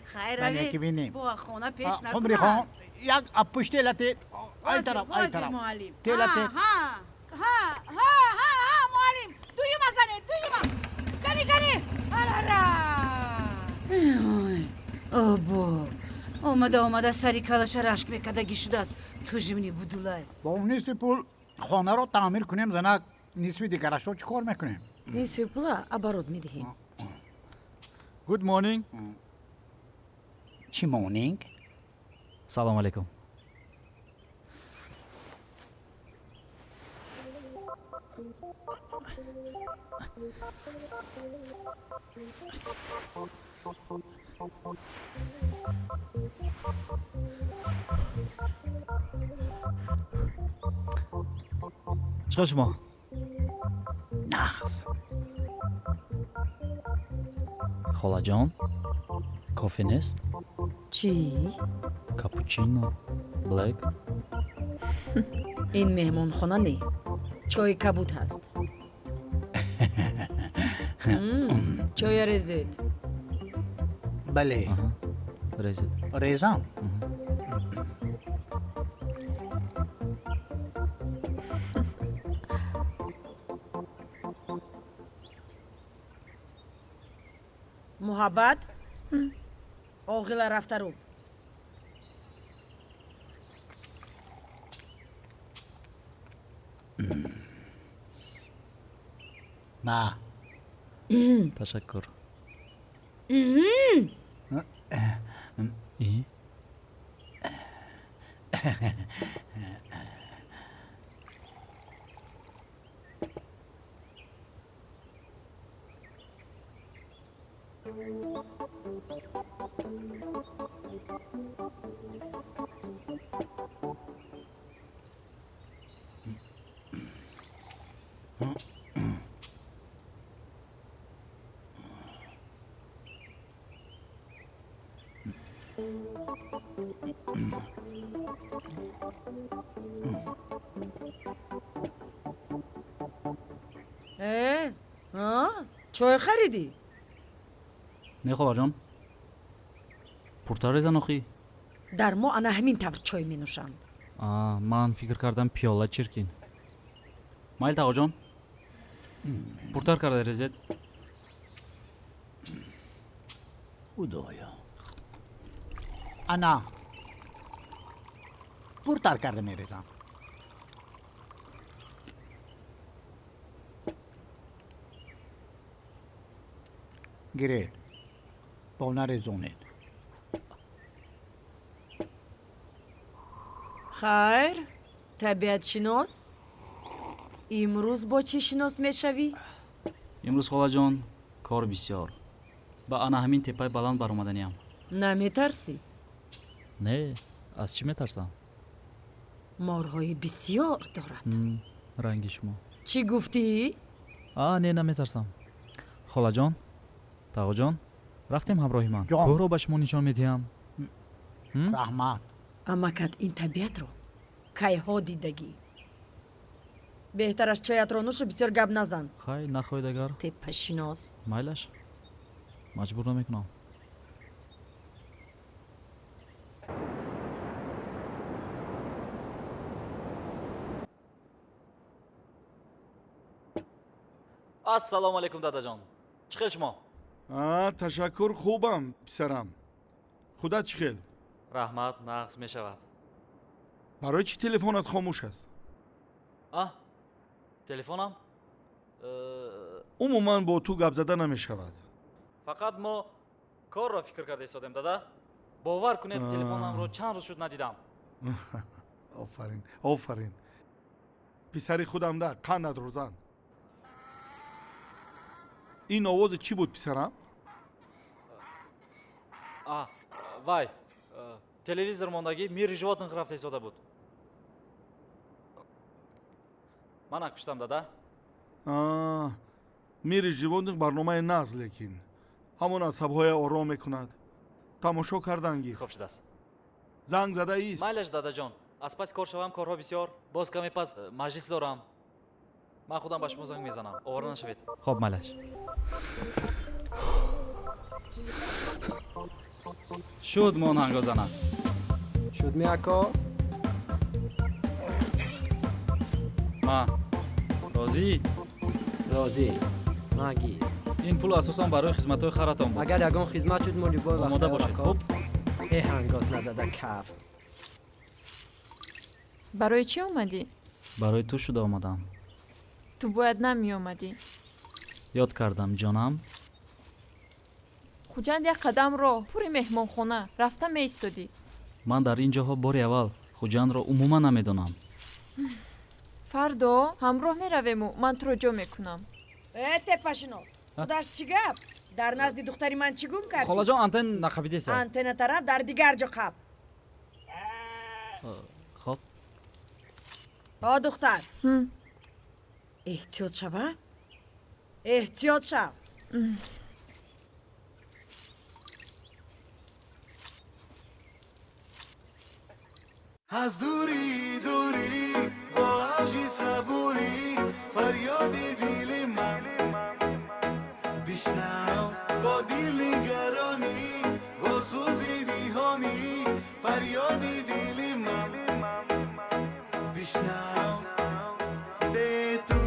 خیر من یکی روید بینیم با خونه پیش نکنم قمری خان یک اپوش تیلتی ای طرف معلم تیلتی ها معلم دویم ازنه دویم گری آبا آمده سری کلش رشک بکدگی شده است تو جمنی بودولای با اون نیستی پول خانه رو تعمیر کنیم زنک نیستی دیگرش رو چی کار میکنیم؟ نیسفی پولا ابرود میدهیم Good morning. چی مورنینگ؟ سلام علیکم. چیکار شما؟ نخز خاله جان کافی نیست؟ چی؟ کاپوچینو بلک این مهمان خانه نه چای کبوت هست چای رزید بله رزید ریزم محبت عاقل رفته رو نه تشکر. чой харидӣ? Не холаҷон. Пуртар резанохӣ? дар мо ана ҳамин тавр чой менӯшанд. Ман фикр кардам пиёла чиркин. Майл тағоҷон. Пуртар карда резед. Худоя. ана пуртар карда мерезам. гиред бо нарезонед. хайр, табиатшинос, имрӯз бо чӣ шинос мешавӣ? Имрӯз холаҷон кор бисёр. Ба ана ҳамин теппаи баланд баромаданиям. Наметарсӣ? Не, аз чӣ метарсам? Морҳои бисёр дорад. Ранги шумо. Чӣ гуфтӣ? Не, наметарсам. Холаҷон, тағоҷон, рафтем ҳамроҳи ман. Кӯҳро ба шумо нишон медиҳам. раҳмат. амакат ин табиатро кайҳо дидагӣ? беҳтараш чоятро нӯшу, бисёр гап назан. Хай, нахоҳед агар. Теппашинос. Майлаш. Маҷбур намекунам. ассалому алайкум дадаҷон. Чӣ хел шумо? ташаккур, хубам писарам. худат чӣ хел? раҳмат, нағз мешавад. барои чӣ телефонат хомӯш аст? телефонам? умуман бо ту гап зада намешавад. фақат мо корро фикр карда истодем дада. бовар кунед, телефонамро чанд рӯз шуд надидам. офарин, офарин. писари худам да қанат рӯзан. ин овози чӣ буд писарам? вай, телевизор мондагӣ мири животных рафта истода буд. манак пиштам дада. мири животных барномаи нағз, лекин ҳамон асабҳоя ором мекунад. тамошо кардан гир. хуб шудааст. занг задаист? майлаш дадаҷон, аз паси кор шавам, корҳо бисёр. боз каме пас маҷлис дорам. ман худам ба шумо занг мезанам. овора нашавед. хуб майлаш. шуд монанго зана. шуд мияко? ма розӣ? розӣ. маги. ин пул асосан барои хизматҳои харатон буд. агар ягон хизмат шуд мо любой вақт омода бошед. хуб? ҳангос назада каф. барои чӣ омадӣ? барои ту шуда омадам. ту бояд намеомадӣ. ёд кардам ҷонам. хуҷанд як қадам роҳ пури меҳмонхона рафта меистодӣ. ман дар ин ҷоҳо бори аввал хуҷандро умуман намедонам. фардо ҳамроҳ меравему, ман туро ҷо мекунам. теппашинос, худаш чӣ гап? дар назди духтари ман чӣ гум кардӣ? холаҷон, антен нақабидеса. антена тараф дар дигар ҷо қаб. хоб. духтар. эҳтиёт шава. эҳтиёт шав. از دوری دوری با عوجی صبوری فریادی دل من بشنو با دل نگرانی با سوزی دیهانی فریادی دل من بشنو به تو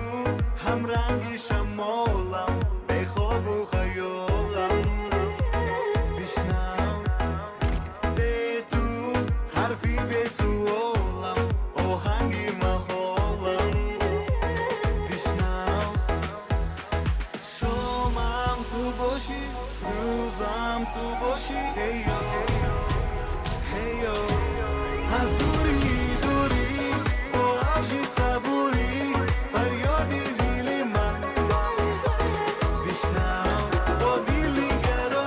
هم رنگ شمالم به خواب و خیالم بشنو به تو حرفی به سوالم آهنگی محالم بشنو شامم تو باشی روزم تو باشی هیو هیو از دوری دوری با عوجی صبوری فریادی دل من بشنو با دل نگرانی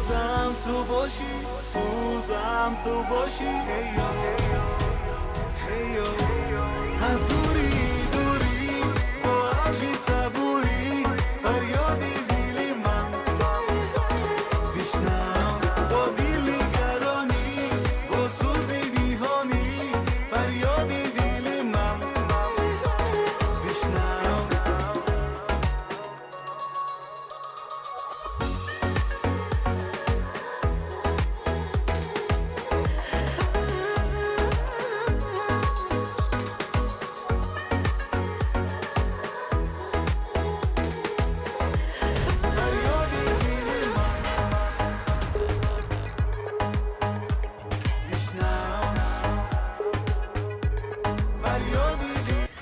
روزم تو باشی سوزم تو باشی هیو هیو از دوری دوری با عبجی صبوری فریادی دیلی من بشنو با دیلی گرانی با سوزی دیهانی فریادی دیلی من بشنو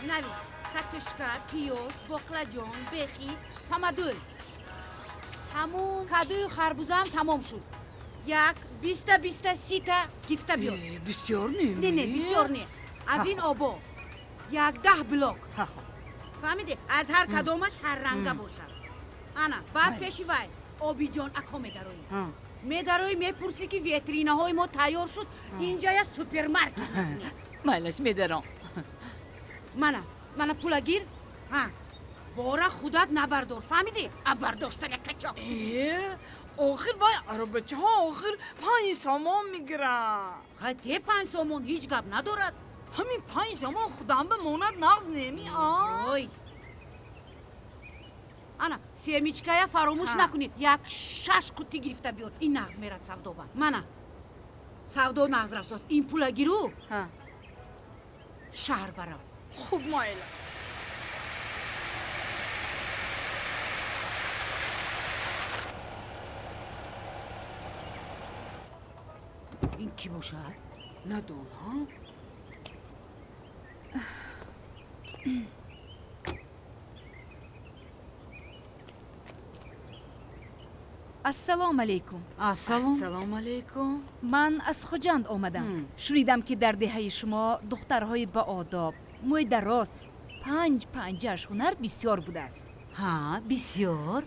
نوی کاتوشکا پیوز باقلاجان بخی فامادول همون کادوی خربوزم تمام شد یک 20 تا گیفته بیار بسیار نیم نه بسیار نه از این آبا یک 10 بلاک فهمیده از هر کدومش هر رنگه باشد انا بعد پیشی وای آبی جان اکا میداروی میداروی میپرسی که ویترینه های ما تیار شد اینجا یا سوپرمارکت مالش میدارم منو پولا گیر بارا خودت نبردار فهمیدی؟ برداشتن یک کچاک آخر بای عربچه ها آخر 5 سامان میگیرن خیلی 5 سامان هیچ گپ ندارد همین 5 سامان خودم به ماند نغز نمی اوی انا سیمیچکایا فراموش نکنید یک 6 قوطی گرفته بیار این نغز میرد سودا با منه سودا نغز رفت این پولا گیرو شهر برام خوب مایلا این کی باشد؟ ندونم السلام علیکم. السلام علیکم. من از خوجند آمدم. شنیدم که در دهه شما دخترهای با آداب، موی دراز، 5 پنجه‌اش هنر بسیار بوده است. ها بسیار؟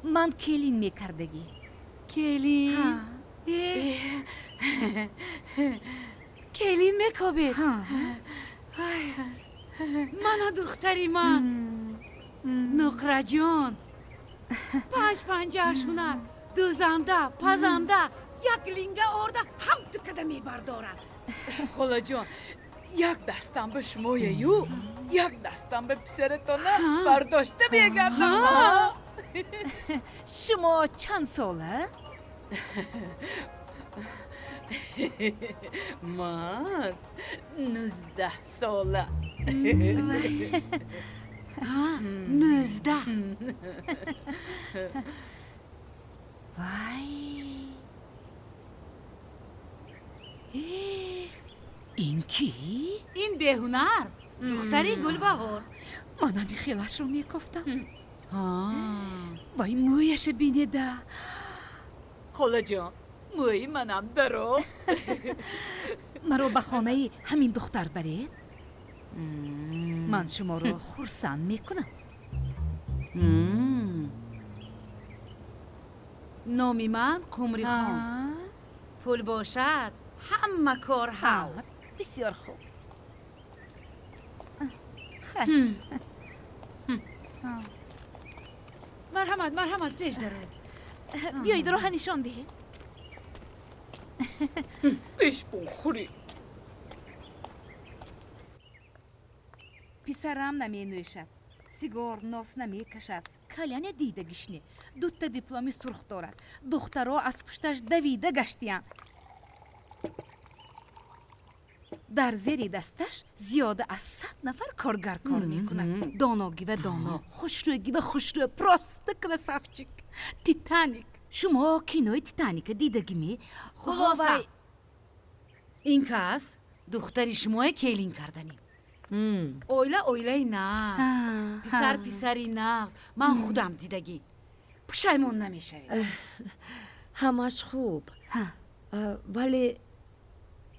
من کلین میکردگی. کلین؟ کلین میکابید؟ من دختری من نقره جان 5 پنجه‌اش هنر دوزنده پزنده یک لینگه آرده هم تو کدمی بردارد خاله جان یک دستم به شما یو یک دستم به پسرتانه برداشته بیگردم شما چند ساله؟ من 19 ساله 19 وای این کی؟ این بهنر دختری گلبهار منم خیلش رو میگفتم وای مویش بینیده خاله جان موی منم درو مرا به خانه همین دختر برید من شما رو خرسند میکنم نامی من قمری خان پول باشد همه کار ها بسیار خوب مرحمت پیش داره بیایید راه نشان دهید پیش بخوری پسرم نمی نوشد سیگار ناس نمی کشد کلیان دیده گشنه دوتا دیپلومی سرخ دارد دخترها از پشتش دویده گشتیان در زیر دستش زیاده از 100 نفر کارگر کار میکنند داناگی و دانا خوشرویگی و خوشروی پراست کرسافچیک تیتانیک شما کینوی تیتانیک دیدگی می خلاصه این کس دختری شما کلین کردنی اویله نه پسری نه من خودم دیدگی پشیمون نمیشه همش خوب ولی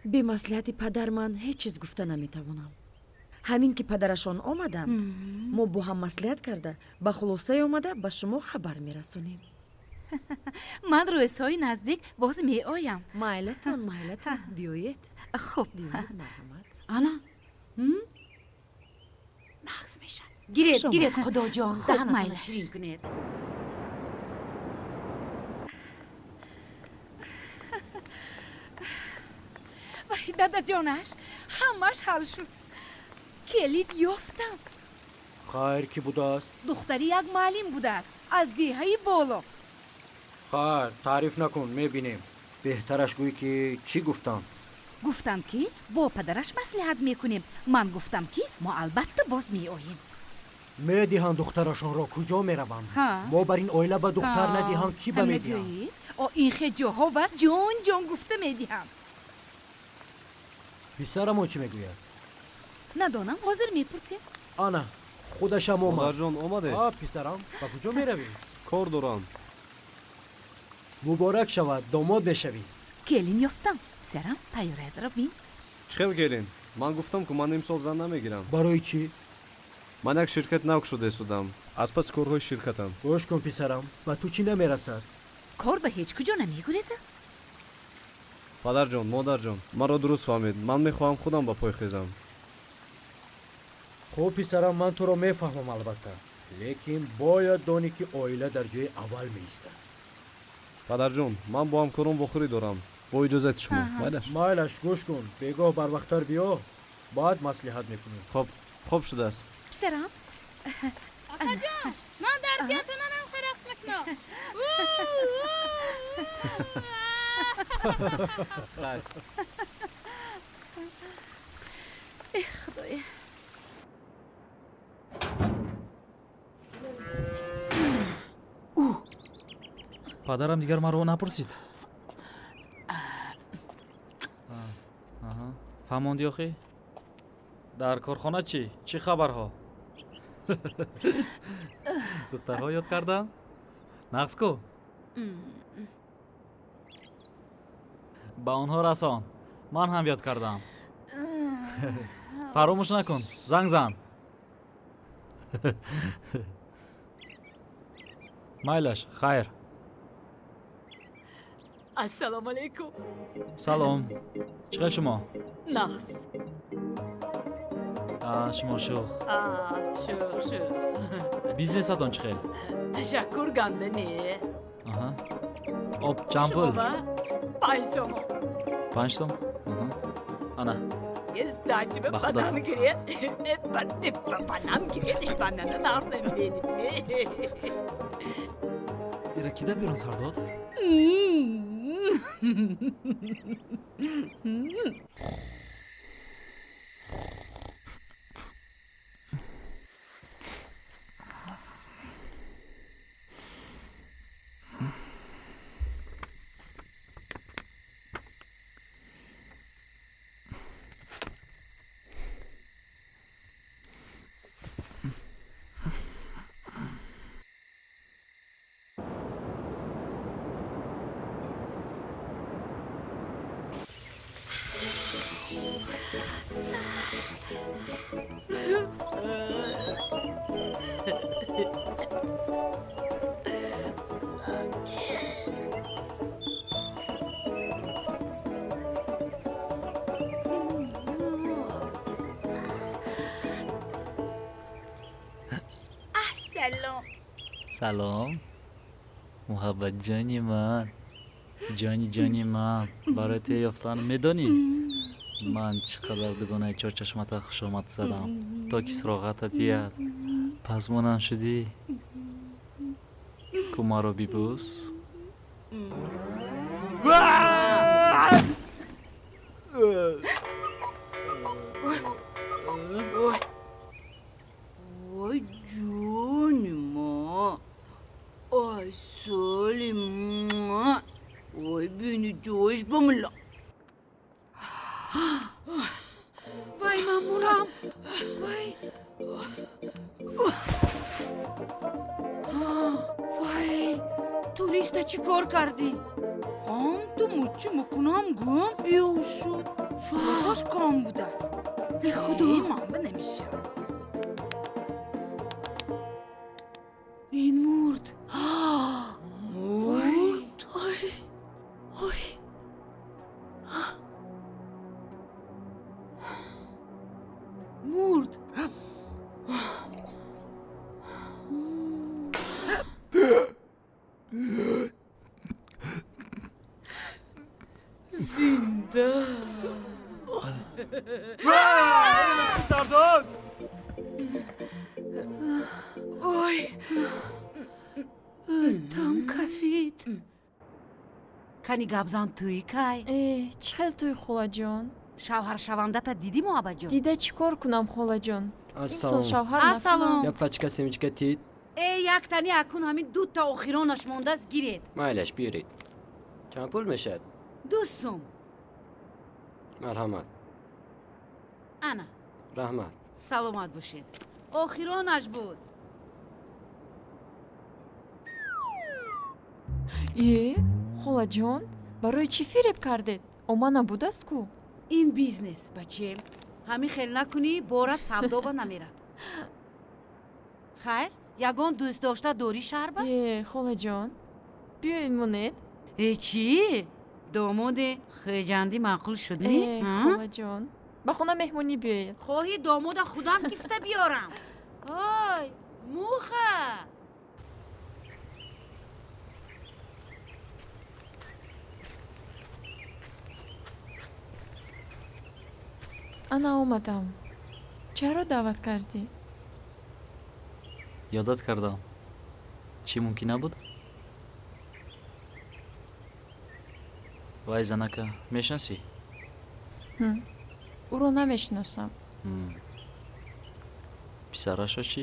به مصلحت پدر من هیچ چیز گفته نمیتوانم همین که پدرشان آمدن ما با هم مصلحت کرده به خلاصه آمده به شما خبر میرسونیم من روزهای نزدیک باز می آیم. مایلتون بیایید. خب آنا نقص میشن گیرید خدا جان خب، دهنتون مایلش. شیرین کنید وای دادا جانش همش حل شد. کلید یافتم. خیر کی بوده است؟ دختری یک معلم بوده است از دیهای بالا. خیر تعریف نکن میبینیم. بهترش گوی که چی گفتم؟ گفتم که با پدرش مصلحت میکنیم. من گفتم که ما البته باز می آییم. میدیهن دخترشان را کجا میروند؟ ها. ما بر این اویله به دختر ندیهن کی به میدیهن؟ میدیهی؟ این خجاها و جان گفته میدیهم. پسرمون چی میگوید؟ ندانم حاضر میپرسیم. آنا خودش هم اومد. مادر جان اومده. پسرم به کجا میروی؟ کار دارم. مبارک شود داماد بشوی. کلین یافتم. پسرم تیاره را بین. چخیل گیرین. من گفتم که من امسال زن نمیگیرم. برای چی؟ من یک شرکت نو شده شدم. از پس کارهای شرکتم. گوش کن پسرم. به تو چی نمیرسد؟ کار به هیچ کجا نمیگریزد. پدر جان، مادر جان، مرا درست فهمید. من میخواهم خودم به پای خیزم. خب پسرم من تو رو میفهمم البته. لیکن باید دانی که اویله در جای اول میایستد. پدر جان، من با همکارم بخوری دارم. با اجازت شما. مایلش گوش کن. بگاه بر وقتر بیا. بعد مصلحت میکنیم. خوب شده است. پسرم آقا جان من در تیاترونم خرقص میکنم. ای خدایا. پدرم دیگر من رو نپرسید. فهماندی آخی؟ در کارخانه چی خبرها؟ دخترها یاد کردم؟ نقص کو؟ با آنها رسان. من هم یاد کردم. فراموش نکن. زنگ زن. مایلش خیر. السلام علیکم. سلام. چقدر شما؟ نقص. شما شوخ. شوخ. بیزنس هاتون چقدر؟ تشکر گندنی. آب چند پول؟ شما 5 تومان. 5 تومان؟ آنا. استاجی به بدن گرید. بدن گرید. بدن ناز نمیبینید. ایره کی ده بیرون سر داد؟ سلام محبت جانی من. جانی من برای تو یافتن میدانی من چقدر دگونه چار چشمت خوش آمد زدم تا که سراغتت یاد پس مونم شدی که ما رو بیبوس. وای جونی ما آی سالی ما وای بینی جوش بملا وای مامورم وای وای توریستا چی کار کردی؟ هم تو مچی مکنم گم بیهوش شد فقطش کام بوده است بی خدا من نمیشم این مرد وای Sardon! Oy! Tam kafit. Kani gabzan tuyi kay. чӣ хел туи холаҷон? Шавҳаршавандата дидиму абаҷон? дида чӣ кор кунам холаҷон? Ассалом. шавҳар Ассалом. Як пачка семечка тит. Яктани акун ҳамин дута охиронаш мондааст гиред. Майлаш биёред. Чанд пул мешад? 2 сум. Марҳамат. Ана. Раҳмат. Саломат бошед. Охиронаш буд. холаҷон барои чӣ фиреб кардед? Ома набудааст ку? Ин бизнес бачем. Ҳамин хел накунӣ борат савдоба намерад. Хайр, ягон дӯст дошта дорӣ шарба? холаҷон биёед монед? Чӣ? Домоде хеҷандӣ маъқул шудӣ? холаҷон ба хона меҳмонӣ биёед. хоҳӣ домода худам гифта биёрам. Ой, муха! ана омадам. чаро даъват кардӣ? ёдат кардам. чӣ мумкин набуд? вай занака мешинасӣ? ӯро намешиносам. писарашо чӣ?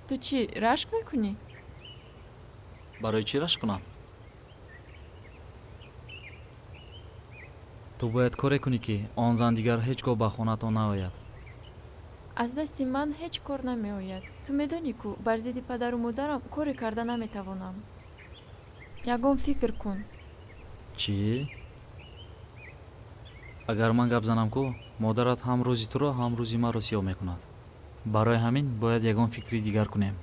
ту чӣ рашк мекунӣ? барои чӣ рашк кунам? ту бояд коре кунӣ ки он зан дигар ҳеҷ гоҳ ба хонатон наояд. аз дасти ман ҳеҷ кор намеояд. ту медонӣ ку бар зидди падару модарам коре карда наметавонам. ягон фикр кун. чӣ? агар ман гап занам ку модарат ҳам рӯзи туро ҳам рӯзи маро сиёҳ мекунад. барои ҳамин бояд ягон фикри дигар кунем.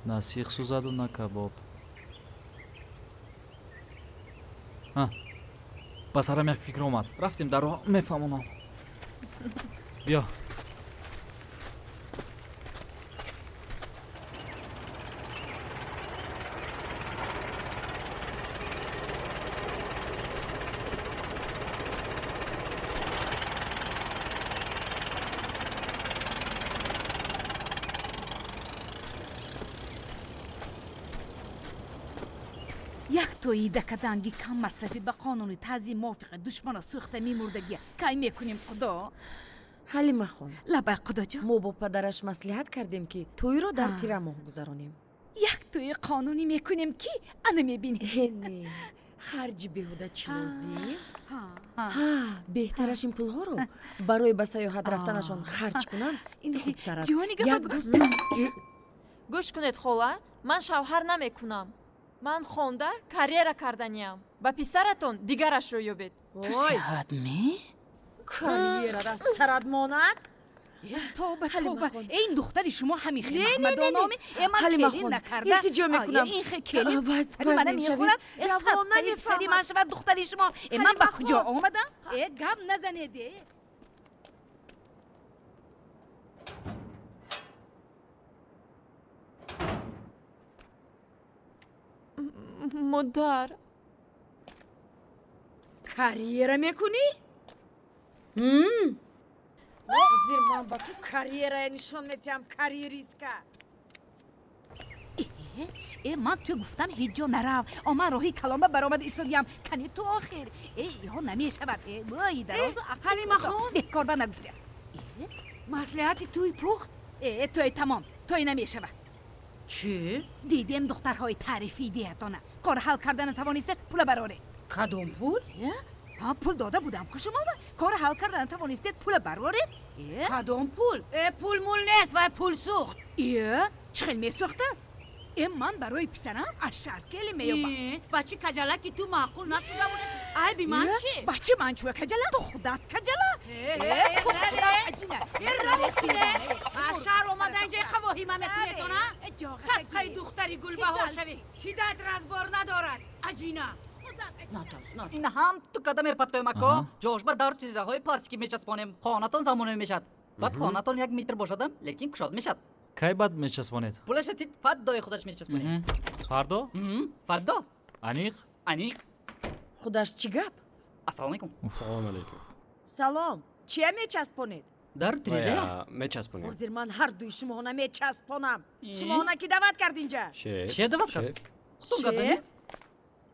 на сих сӯзаду на кабоб. ба сарам як фикр омад. рафтем дар роҳ мефаҳмонам. биё. як тои дакаданги кам масрафӣ ба қонуни тазим мувофиқи душмана сӯхта мемурдагия кай мекунем худо? ҳалима хон, лабай худоҷон, мо бо падараш маслиҳат кардем ки тӯйро дар тира моҳ гузаронем. як тои қонунӣ мекунем ки ана мебинӣ. не харҷи беҳуда чилозӣ. беҳтараш ин пулҳоро барои ба саёҳат рафтанашон харҷ кунанд. ин хубтар аст. гӯш кунед хола, ман шавҳар намекунам. ман хонда карьера карданиам. ба писаратон дигарашро ёбед. ту сиҳатми? карьерат аз сарат монад? توبه توبه این دختری شما همین خیلی محمدانامی من کلی نکرده التجا میکنم این خیلی منم میخورد جوانه پسری من شود دختری شما من با کجا آمدم گپ نزنیده مادر карьера мекунӣ? ҳозир ман ба ту карьера нишон медиҳам, карьеристка. من تو گفتم هیچ جا نرو من راهی کلامه برآمد ایستادیم کنی تو آخر ها نمیشود وای دراز و حلیمه خان بیکار به نگفته مصلحتی توی پخت توی تمام توی نمیشود چی؟ دیدیم دخترهای تعریفی دیتانه کار حل کردن توانسته پول براره کدوم پول؟ پول داده بودم که شما کار حل کردن توانستید پول براره کدوم پول؟ پول مول نیست و پول سوخت چخیل می سوخت است من برای پسرم از شرکلی میابم بچه کجلکی تو معقول نشده باشد ای بی من چی؟ بچه من چوه کجله؟ تو خودت کجله؟ تو خودت عجینه شهر اومده اینجا خواهی من میتونه صدقه دختری گلبهار شوی کی داد رزبار ندارد عجینه این هم تو قدم پتومکو جوشبا در چیزهای پلاستیکی میچسبانیم خانتون زمانه میشد بعد خانتون 1 متر باشدم لیکن کشاد میشد کی بعد میچسبانید پولش تیت فردای خودش میچسبونیم فردا فردا انیق انیق худаш чӣ гап? Ассалому алайкум. Салом алейкум. Салом. Чия мечаспонед? Дар тиреза? Мечаспонем. ҳозир ман ҳар дуи шумоҳона мечаспонам. Шумоҳона ки дават кард инҷа? Шеф дават кард? Шеф?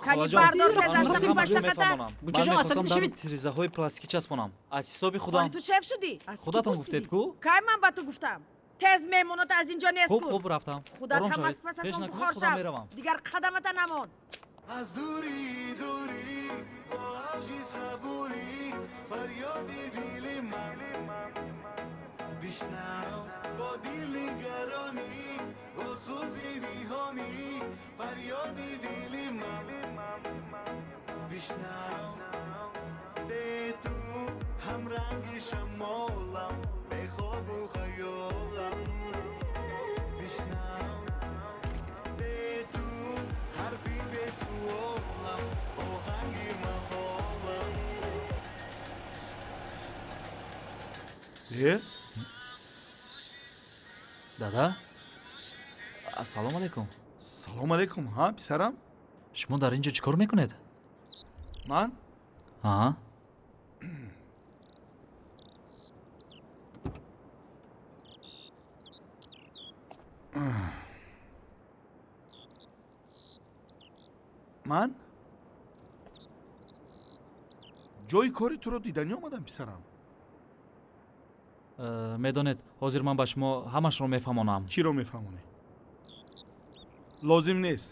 Кани бардор пезашта паштақата. Ман мехостам дар тирезаҳои пластикӣ часпонам. Аз ҳисоби худам. Ту шеф шудӣ? Худатон гуфтед ку? Кай ман ба ту гуфтам? Тез меҳмонота аз инҷо нест кун. Хуб рафтам. худат ҳам аз пасашон бухор шав. Дигар қадамата намон. از دوری دوری با عوجی صبوری فریادی دیل من بشنو با دیل گرانی با سوزی دیهانی فریادی دیل من بشنو به تو هم رنگ شمالم به خواب و خیالم بشنو به تو حرفی به سوالم آهنگی محالم дада ассалому алайкум. Салом алейкум. Ҳа, писарам? Шумо дар инҷо чӣ кор мекунед? Ман? Ҳа. ман ҷои кори туро дидани омадам писарам. Медонед, ҳозир ман ба шумо ҳамашро мефаҳмонам. Чиро мефаҳмонӣ? Лозим нест.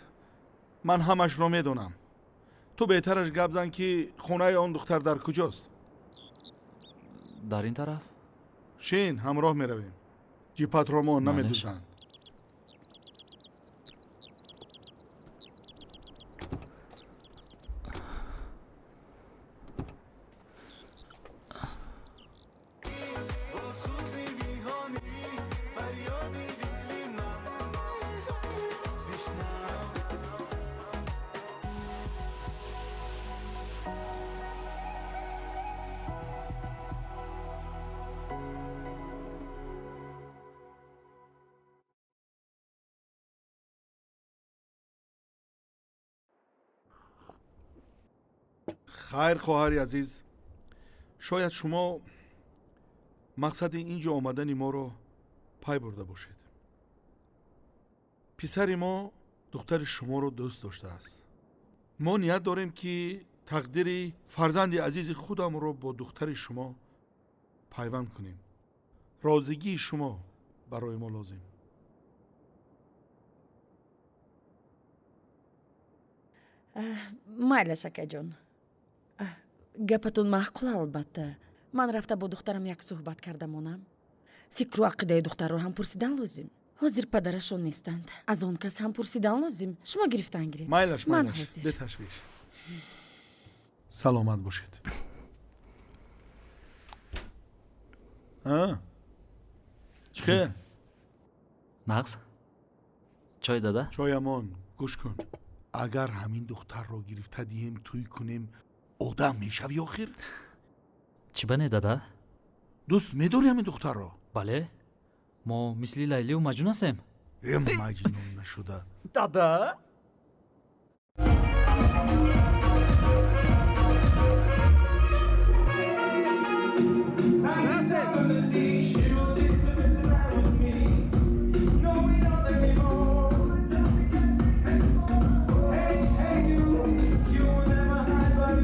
Ман ҳамашро медонам. Ту беҳтараш гап зан ки хонаи он духтар дар куҷост? Дар ин тараф? Шин, ҳамроҳ меравем. ҷипатро мо намедӯзанд. хайр хоҳари азиз, шояд шумо мақсади ин ҷо омадани моро пай бурда бошед. писари мо духтари шуморо дӯст доштааст. мо ният дорем ки тақдири фарзанди азизи худамро бо духтари шумо пайванд кунем. розигии шумо барои мо лозим. майла шакаҷон, гапатон маъқул албатта. ман рафта бо духтарам як суҳбат карда монам. фикру ақидаи духтарро ҳам пурсидан лозим. ҳозир падарашон нестанд, аз он кас ҳам пурсидан лозим. шумо гирифтан гиред. майлаш беташвиш. саломат бошед. чӣ хел? нағз чой дада? чоямон, гӯш кун. агар ҳамин духтарро гирифта диҳем тӯй кунем, одам мешавӣ охир? чӣ бане дада? дӯст медорӣ ҳамин духтарро? бале, мо мисли лайливу маҷнун ҳастем. маҷнун нашуда. дада?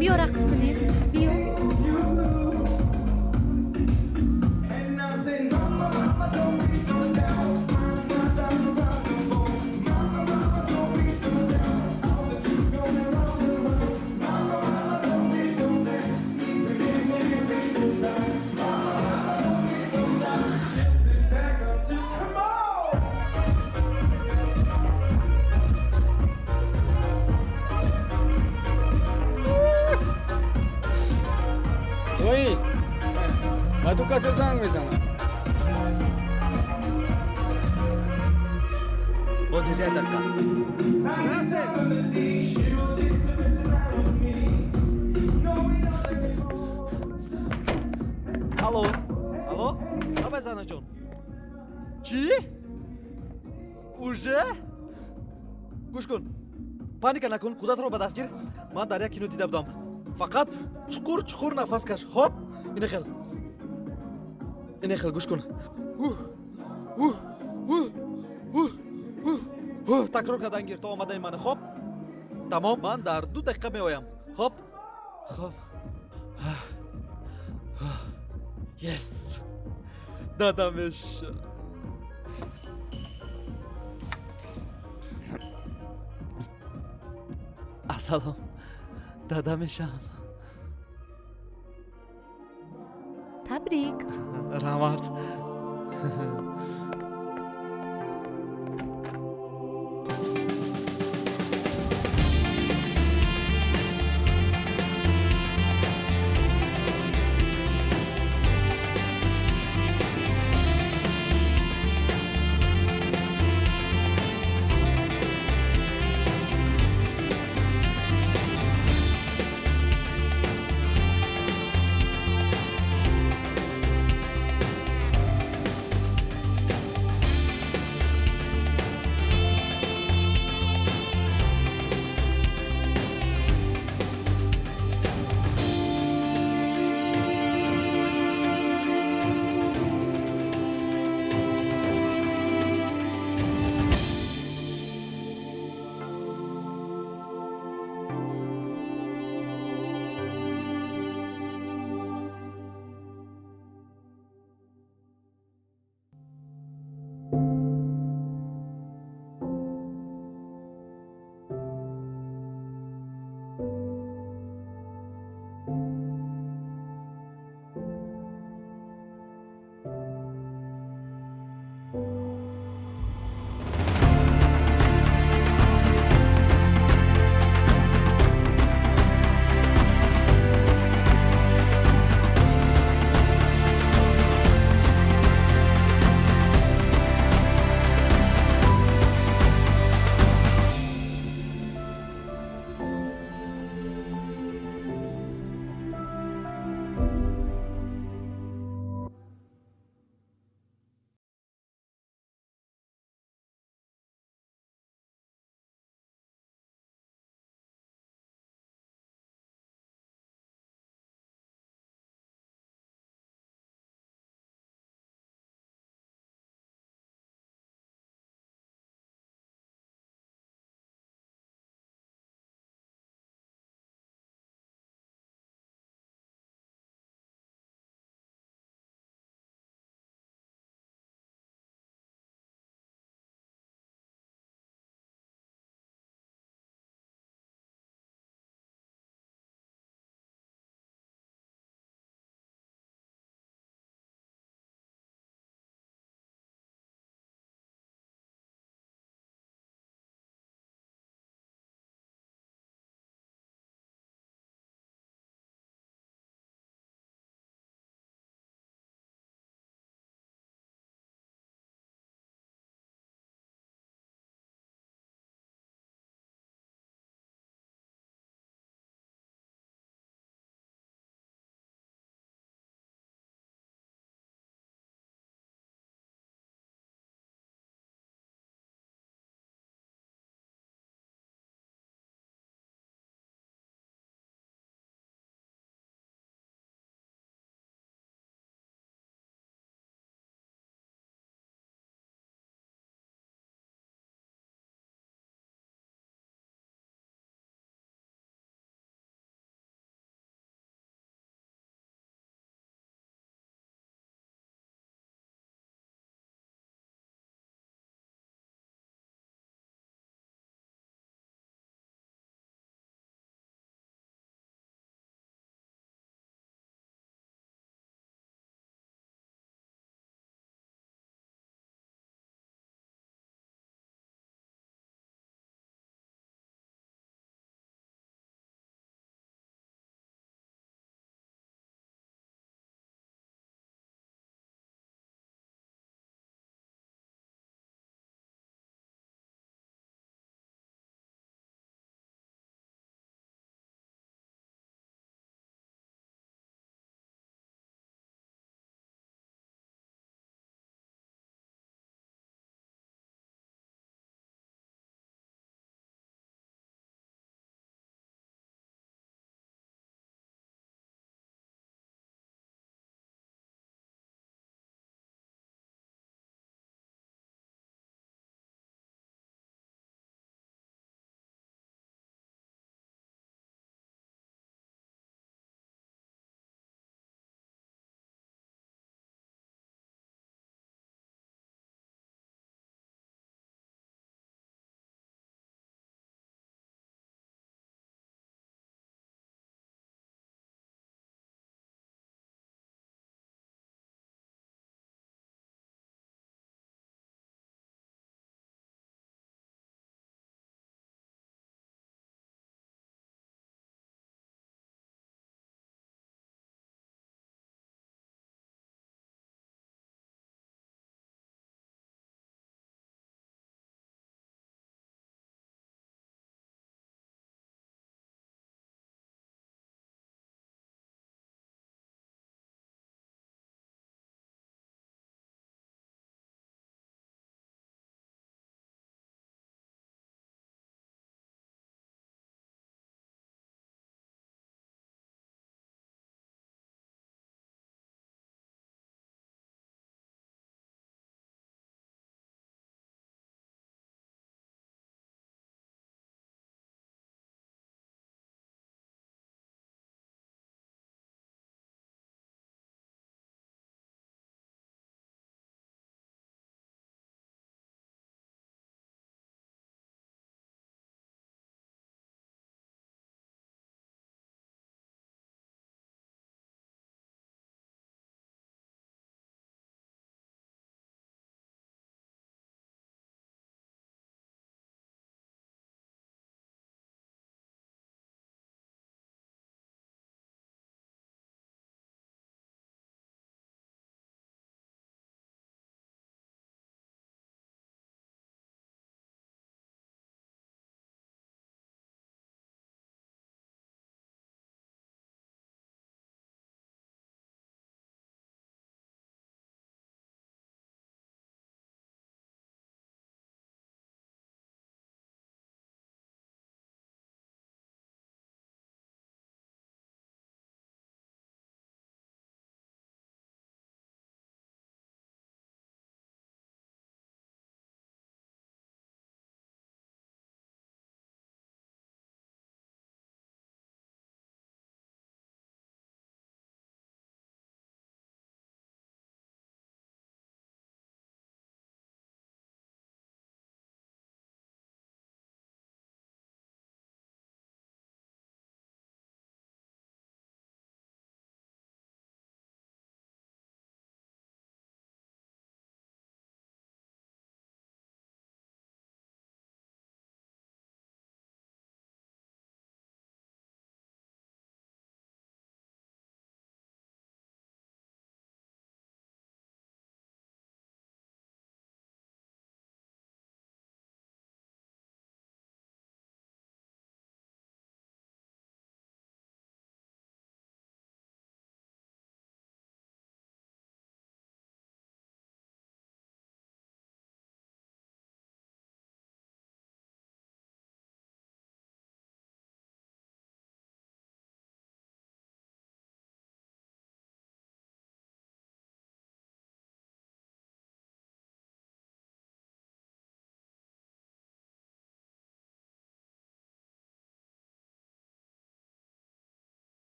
بیا رقص کنیم. بیا. با تو کسی زنگ میزنم. بازی ده دقیقه. الو الو نباید زنه جان. چی؟ уже؟ گوش کن. پانیک نکن. خودت رو به دست گیر. من در یک کینو دیده بودم. фақат чуқур нафас каш. Хоп, ина хел гӯш кун. Такрор кардан гир то омадаи ман. Хоп, тамом. Ман дар 2 дақиқа меоям. Хоп. Yes. Дадамеш. Асалом. Дадамешам. Табрик. Раҳмат.